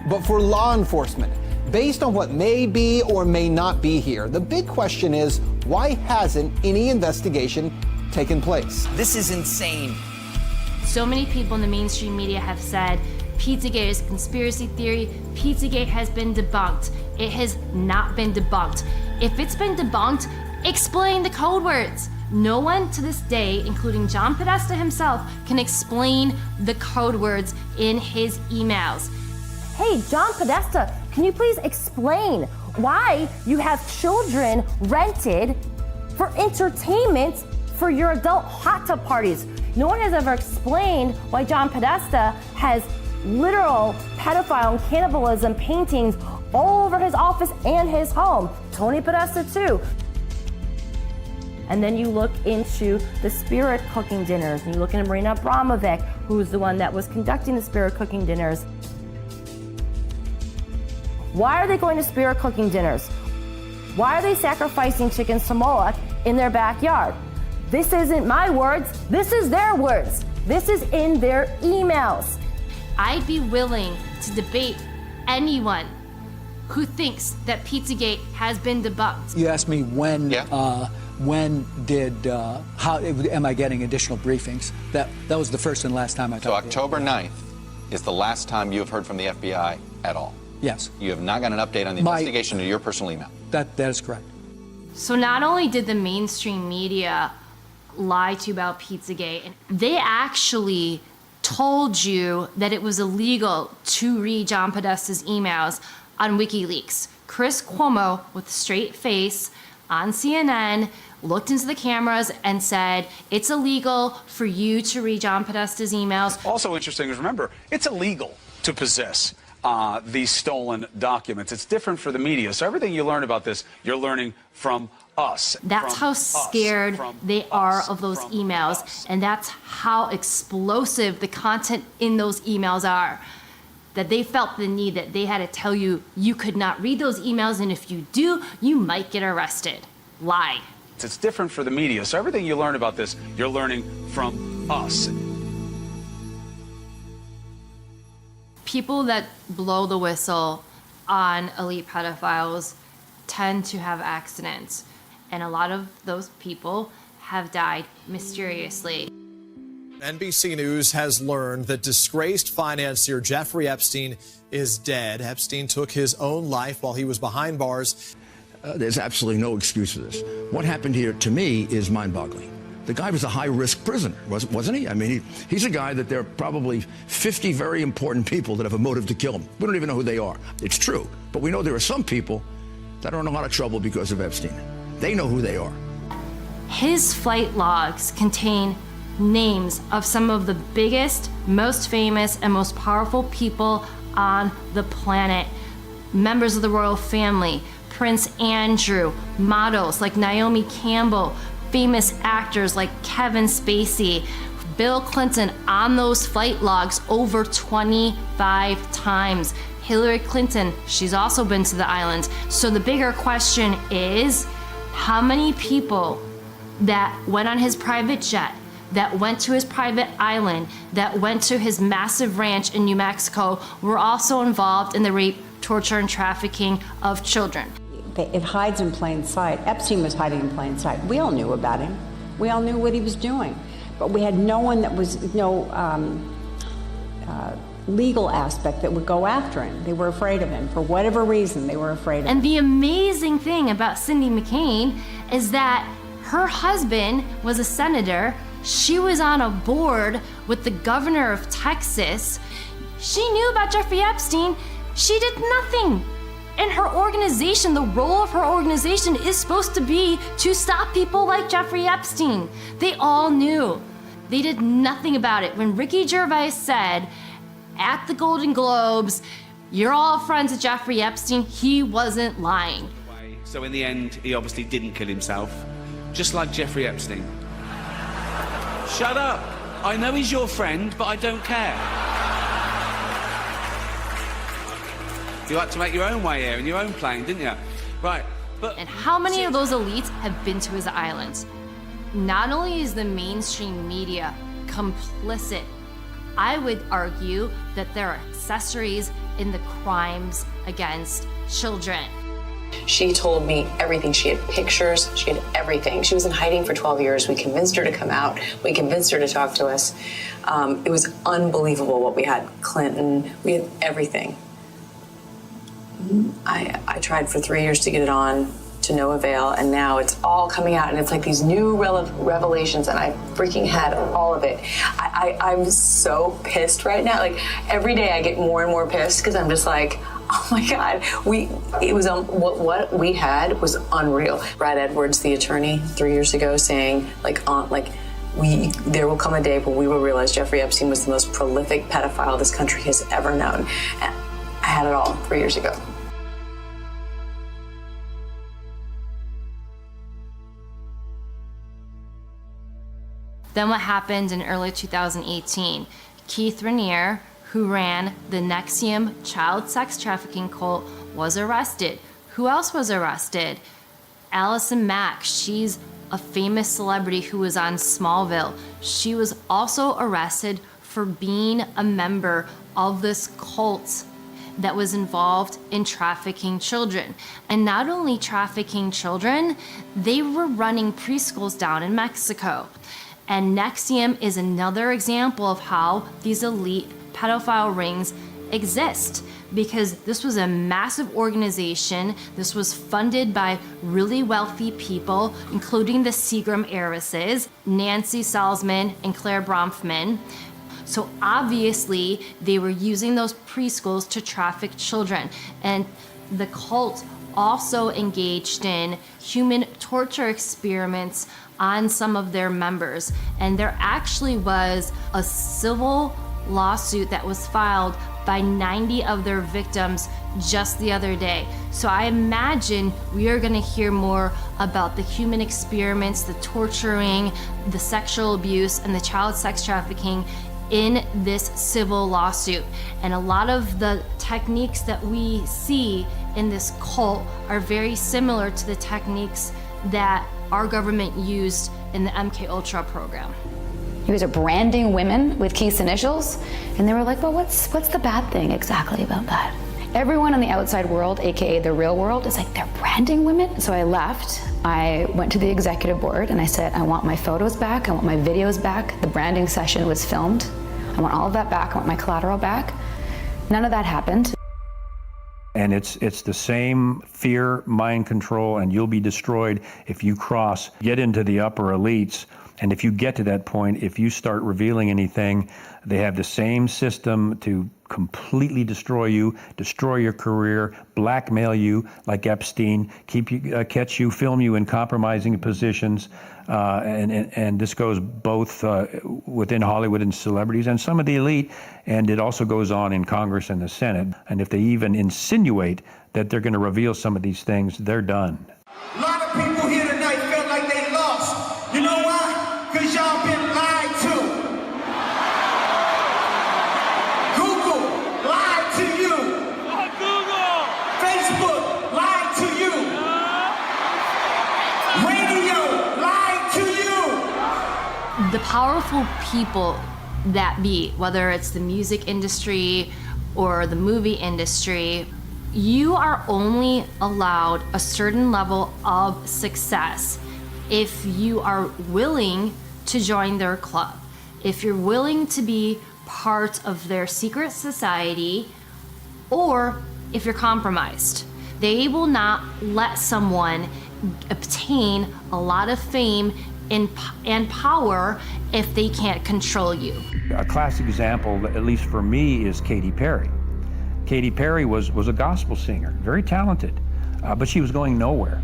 but for law enforcement. Based on what may be or may not be here, the big question is, why hasn't any investigation taken place? This is insane. So many people in the mainstream media have said, Pizzagate is a conspiracy theory. Pizzagate has been debunked. It has not been debunked. If it's been debunked, explain the code words. No one to this day, including John Podesta himself, can explain the code words in his emails. Hey, John Podesta, can you please explain why you have children rented for entertainment for your adult hot tub parties? No one has ever explained why John Podesta has literal pedophile and cannibalism paintings all over his office and his home. Tony Podesta too. And then you look into the spirit cooking dinners, and you look into Marina Abramovic, who's the one that was conducting the spirit cooking dinners. Why are they going to spirit cooking dinners? Why are they sacrificing chickens to Moloch in their backyard? This isn't my words, this is their words. This is in their emails. I'd be willing to debate anyone who thinks that Pizzagate has been debunked. You asked me when how am I getting additional briefings? That was the first and last time I talked. So October 9th is the last time you have heard from the FBI at all? Yes. You have not got an update on the investigation to your personal email? That is correct. So not only did the mainstream media lie to you about Pizzagate, they actually told you that it was illegal to read John Podesta's emails on WikiLeaks. Chris Cuomo, with a straight face on CNN, looked into the cameras and said, it's illegal for you to read John Podesta's emails. Also interesting is, remember, it's illegal to possess these stolen documents. It's different for the media. So everything you learn about this, you're learning from us. That's how scared they are of those emails, and that's how explosive the content in those emails are. That they felt the need that they had to tell you you could not read those emails, and if you do, you might get arrested. Lie. It's different for the media. So everything you learn about this, you're learning from us. People that blow the whistle on elite pedophiles tend to have accidents, and a lot of those people have died mysteriously. NBC News has learned that disgraced financier Jeffrey Epstein is dead. Epstein took his own life while he was behind bars. There's absolutely no excuse for this. What happened here, to me, is mind-boggling. The guy was a high-risk prisoner, wasn't he? I mean, he's a guy that there are probably 50 very important people that have a motive to kill him. We don't even know who they are. It's true. But we know there are some people that are in a lot of trouble because of Epstein. They know who they are. His flight logs contain names of some of the biggest, most famous, and most powerful people on the planet. Members of the royal family, Prince Andrew, models like Naomi Campbell, famous actors like Kevin Spacey, Bill Clinton on those flight logs over 25 times. Hillary Clinton, she's also been to the island. So the bigger question is, how many people that went on his private jet, that went to his private island, that went to his massive ranch in New Mexico were also involved in the rape, torture, and trafficking of children? It hides in plain sight. Epstein was hiding in plain sight. We all knew about him. We all knew what he was doing. But we had no one that was, legal aspect that would go after him. They were afraid of him. For whatever reason, they were afraid of him. And the amazing thing about Cindy McCain is that her husband was a senator. She was on a board with the governor of Texas. She knew about Jeffrey Epstein, She did nothing. And her organization, the role of her organization is supposed to be to stop people like Jeffrey Epstein. They all knew. They did nothing about it. When Ricky Gervais said at the Golden Globes, "You're all friends with Jeffrey Epstein," he wasn't lying. So in the end, he obviously didn't kill himself, just like Jeffrey Epstein. Shut up. I know he's your friend, but I don't care. You had to make your own way here in your own plane, didn't you? Right, but... And how many of those elites have been to his island? Not only is the mainstream media complicit, I would argue that they're accessories in the crimes against children. She told me everything. She had pictures, she had everything. She was in hiding for 12 years. We convinced her to come out. We convinced her to talk to us. It was unbelievable what we had. Clinton, we had everything. I tried for 3 years to get it on, to no avail, and now it's all coming out, and it's like these new revelations, and I freaking had all of it. I'm so pissed right now. Like, every day I get more and more pissed because I'm just like, oh my God, what we had was unreal. Brad Edwards, the attorney, 3 years ago, saying there will come a day when we will realize Jeffrey Epstein was the most prolific pedophile this country has ever known. And I had it all 3 years ago. Then what happened in early 2018? Keith Raniere, who ran the NXIVM child sex trafficking cult, was arrested. Who else was arrested? Allison Mack, she's a famous celebrity who was on Smallville. She was also arrested for being a member of this cult that was involved in trafficking children. And not only trafficking children, they were running preschools down in Mexico. And NXIVM is another example of how these elite pedophile rings exist, because this was a massive organization. This was funded by really wealthy people, including the Seagram heiresses, Nancy Salzman and Claire Bronfman. So obviously they were using those preschools to traffic children. And the cult also engaged in human torture experiments on some of their members. And there actually was a civil lawsuit that was filed by 90 of their victims just the other day. So I imagine we are going to hear more about the human experiments, the torturing, the sexual abuse, and the child sex trafficking in this civil lawsuit. And a lot of the techniques that we see in this cult are very similar to the techniques that our government used in the MK Ultra program. You guys are branding women with Keith's initials, and they were like, well, what's the bad thing exactly about that? Everyone in the outside world, AKA the real world, is like, they're branding women? So I left, I went to the executive board, and I said, I want my photos back, I want my videos back, the branding session was filmed, I want all of that back, I want my collateral back. None of that happened. And it's the same fear, mind control, and you'll be destroyed if you get into the upper elites. And if you get to that point, if you start revealing anything, they have the same system to completely destroy you, destroy your career, blackmail you like Epstein, catch you, film you in compromising positions. And this goes both within Hollywood and celebrities and some of the elite, and it also goes on in Congress and the Senate. And if they even insinuate that they're going to reveal some of these things, they're done. A lot of people here tonight felt like they lost. You know why? Because y'all been lied to. Google lied to you. Google. Facebook lied to you. Radio lied to you. The powerful people that be, whether it's the music industry or the movie industry, you are only allowed a certain level of success if you are willing to join their club, if you're willing to be part of their secret society, or if you're compromised. They will not let someone obtain a lot of fame and power if they can't control you. A classic example, at least for me, is Katy Perry. Katy Perry was a gospel singer, very talented, but she was going nowhere.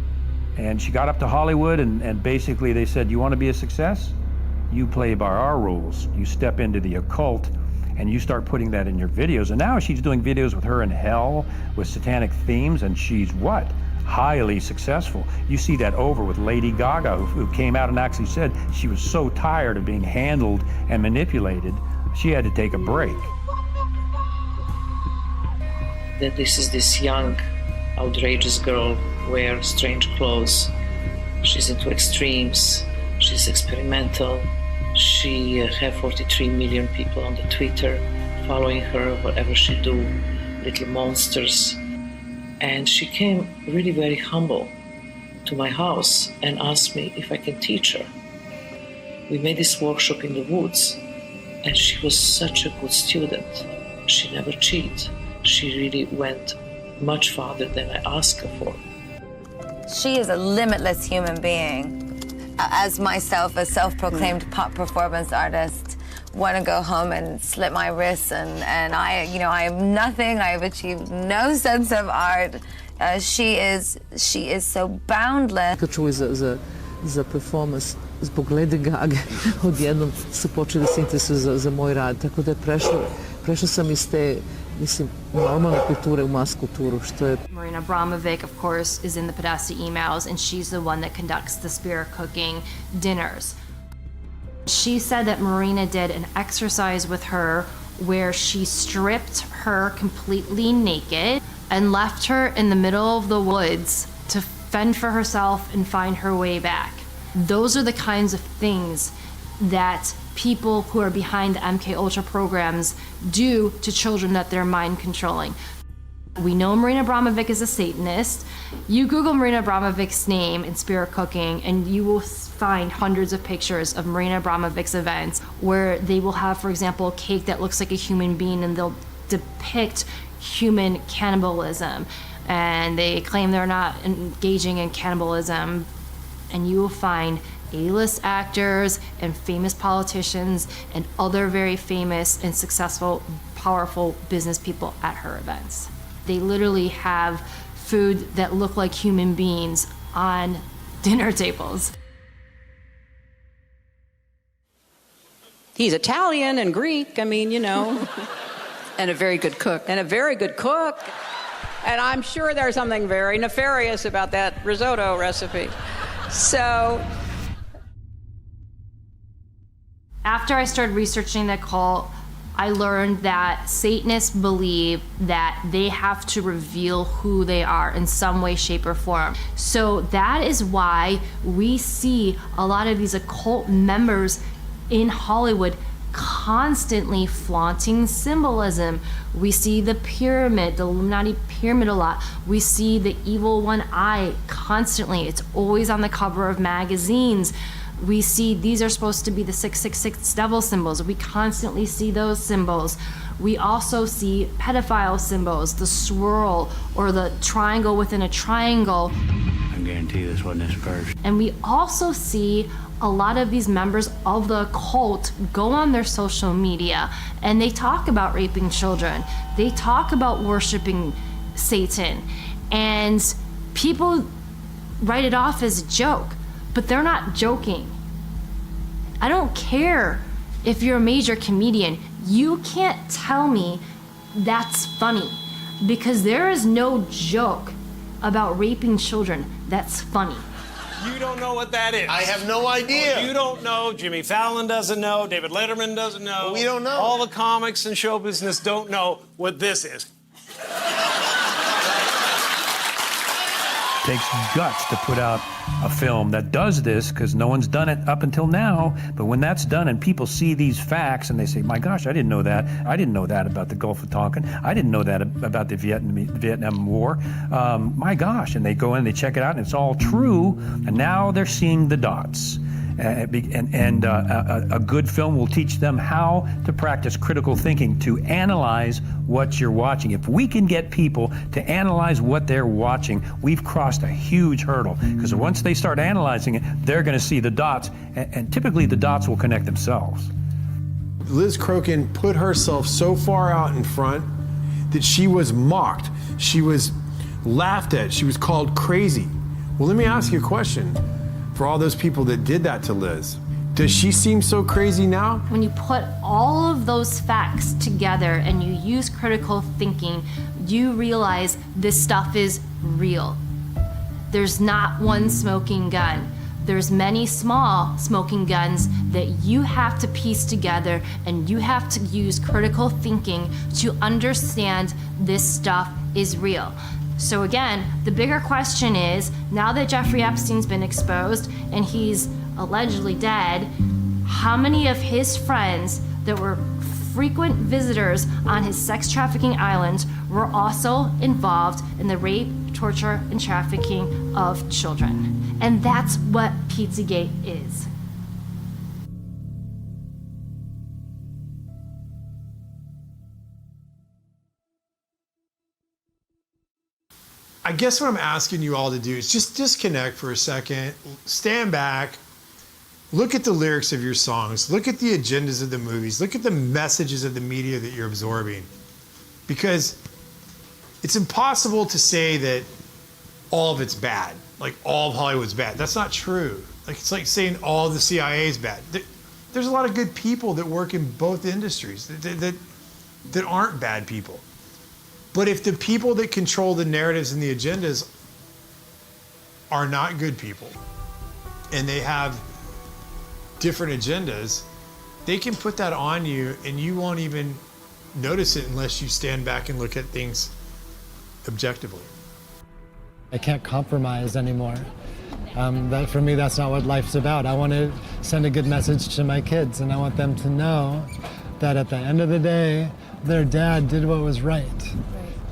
And she got up to Hollywood, and basically they said, you want to be a success? You play by our rules. You step into the occult, and you start putting that in your videos. And now she's doing videos with her in hell, with satanic themes, and she's what? Highly successful. You see that over with Lady Gaga, who came out and actually said she was so tired of being handled and manipulated, she had to take a break. That this is this young, outrageous girl, wears strange clothes. She's into extremes. She's experimental. She have 43 million people on the Twitter following her, whatever she do, little monsters. And she came really very humble to my house and asked me if I can teach her. We made this workshop in the woods, and she was such a good student. She never cheated. She really went much farther than I asked her for. She is a limitless human being. As myself, a self-proclaimed pop performance artist, want to go home and slit my wrists, and I am nothing. I have achieved no sense of art. She is so boundless. Kad čuli za performance zbog Lady Gaga, odjednom su počeli da se interesuju za moj rad, tako da je prešla sam iz te, mislim, normalne kulture u mas kulturu, što je... Marina Abramovic, of course, is in the Podesta emails, and she's the one that conducts the spirit cooking dinners. She said that Marina did an exercise with her where she stripped her completely naked and left her in the middle of the woods to fend for herself and find her way back. Those are the kinds of things that people who are behind the MK Ultra programs do to children that they're mind controlling. We know Marina Abramovic is a Satanist. You Google Marina Abramovic's name in spirit cooking and you will find hundreds of pictures of Marina Abramovic's events where they will have, for example, a cake that looks like a human being and they'll depict human cannibalism. And they claim they're not engaging in cannibalism. And you will find A-list actors and famous politicians and other very famous and successful, powerful business people at her events. They literally have food that look like human beings on dinner tables. He's Italian and Greek, I mean, you know. And a very good cook. And a very good cook. And I'm sure there's something very nefarious about that risotto recipe. So... After I started researching the cult, I learned that Satanists believe that they have to reveal who they are in some way, shape, or form. So that is why we see a lot of these occult members in Hollywood constantly flaunting symbolism. We see the pyramid, the Illuminati pyramid a lot. We see the evil one eye constantly. It's always on the cover of magazines. We see these are supposed to be the 666 devil symbols. We constantly see those symbols. We also see pedophile symbols, the swirl or the triangle within a triangle. I guarantee this wasn't his purse. And we also see a lot of these members of the cult go on their social media and they talk about raping children. They talk about worshiping Satan. And people write it off as a joke. But they're not joking. I don't care if you're a major comedian. You can't tell me that's funny because there is no joke about raping children that's funny. You don't know what that is. I have no idea. You don't know. Jimmy Fallon doesn't know. David Letterman doesn't know. We don't know. All the comics and show business don't know what this is. Takes guts to put out a film that does this because no one's done it up until now. But when that's done and people see these facts and they say, my gosh, I didn't know that. I didn't know that about the Gulf of Tonkin. I didn't know that about the Vietnam War. My gosh. And they go in, they check it out, and it's all true. And now they're seeing the dots. And a good film will teach them how to practice critical thinking, to analyze what you're watching. If we can get people to analyze what they're watching, we've crossed a huge hurdle. Because once they start analyzing it, they're going to see the dots, and typically the dots will connect themselves. Liz Crokin put herself so far out in front that she was mocked, she was laughed at, she was called crazy. Well, let me ask you a question. For all those people that did that to Liz, does she seem so crazy now? When you put all of those facts together and you use critical thinking, you realize this stuff is real. There's not one smoking gun. There's many small smoking guns that you have to piece together, and you have to use critical thinking to understand this stuff is real. So again, the bigger question is, now that Jeffrey Epstein's been exposed and he's allegedly dead, how many of his friends that were frequent visitors on his sex trafficking island were also involved in the rape, torture, and trafficking of children? And that's what Pizzagate is. I guess what I'm asking you all to do is just disconnect for a second, stand back, look at the lyrics of your songs, look at the agendas of the movies, look at the messages of the media that you're absorbing. Because it's impossible to say that all of it's bad, like all of Hollywood's bad. That's not true. Like, it's like saying all of the CIA is bad. There's a lot of good people that work in both industries that aren't bad people. But if the people that control the narratives and the agendas are not good people, and they have different agendas, they can put that on you and you won't even notice it unless you stand back and look at things objectively. I can't compromise anymore. For me, that's not what life's about. I want to send a good message to my kids, and I want them to know that at the end of the day, their dad did what was right.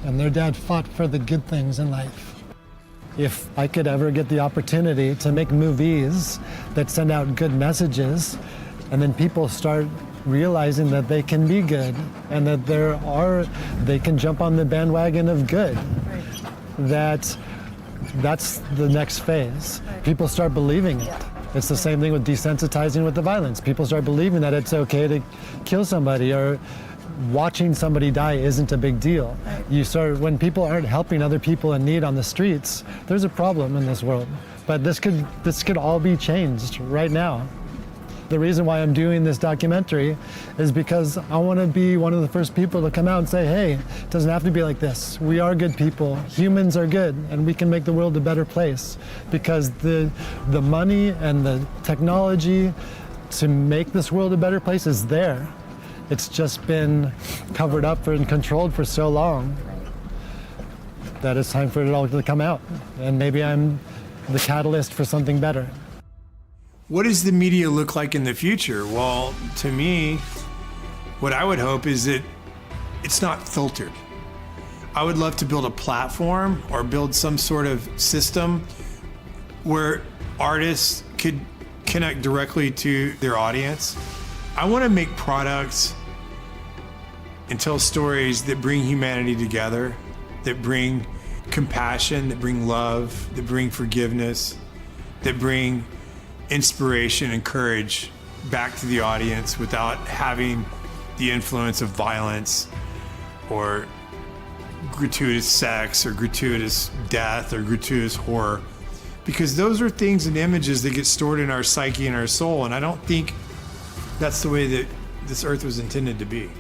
And their dad fought for the good things in life. If I could ever get the opportunity to make movies that send out good messages, and then people start realizing that they can be good, and that they can jump on the bandwagon of good, that's the next phase. People start believing it. It's the same thing with desensitizing with the violence. People start believing that it's okay to kill somebody, or watching somebody die isn't a big deal. When people aren't helping other people in need on the streets, there's a problem in this world. But this could all be changed right now. The reason why I'm doing this documentary is because I want to be one of the first people to come out and say, hey, it doesn't have to be like this. We are good people. Humans are good, and we can make the world a better place. Because the money and the technology to make this world a better place is there. It's just been covered up and controlled for so long that it's time for it all to come out. And maybe I'm the catalyst for something better. What does the media look like in the future? Well, to me, what I would hope is that it's not filtered. I would love to build a platform or build some sort of system where artists could connect directly to their audience. I want to make products and tell stories that bring humanity together, that bring compassion, that bring love, that bring forgiveness, that bring inspiration and courage back to the audience without having the influence of violence or gratuitous sex or gratuitous death or gratuitous horror. Because those are things and images that get stored in our psyche and our soul, and I don't think that's the way that this earth was intended to be.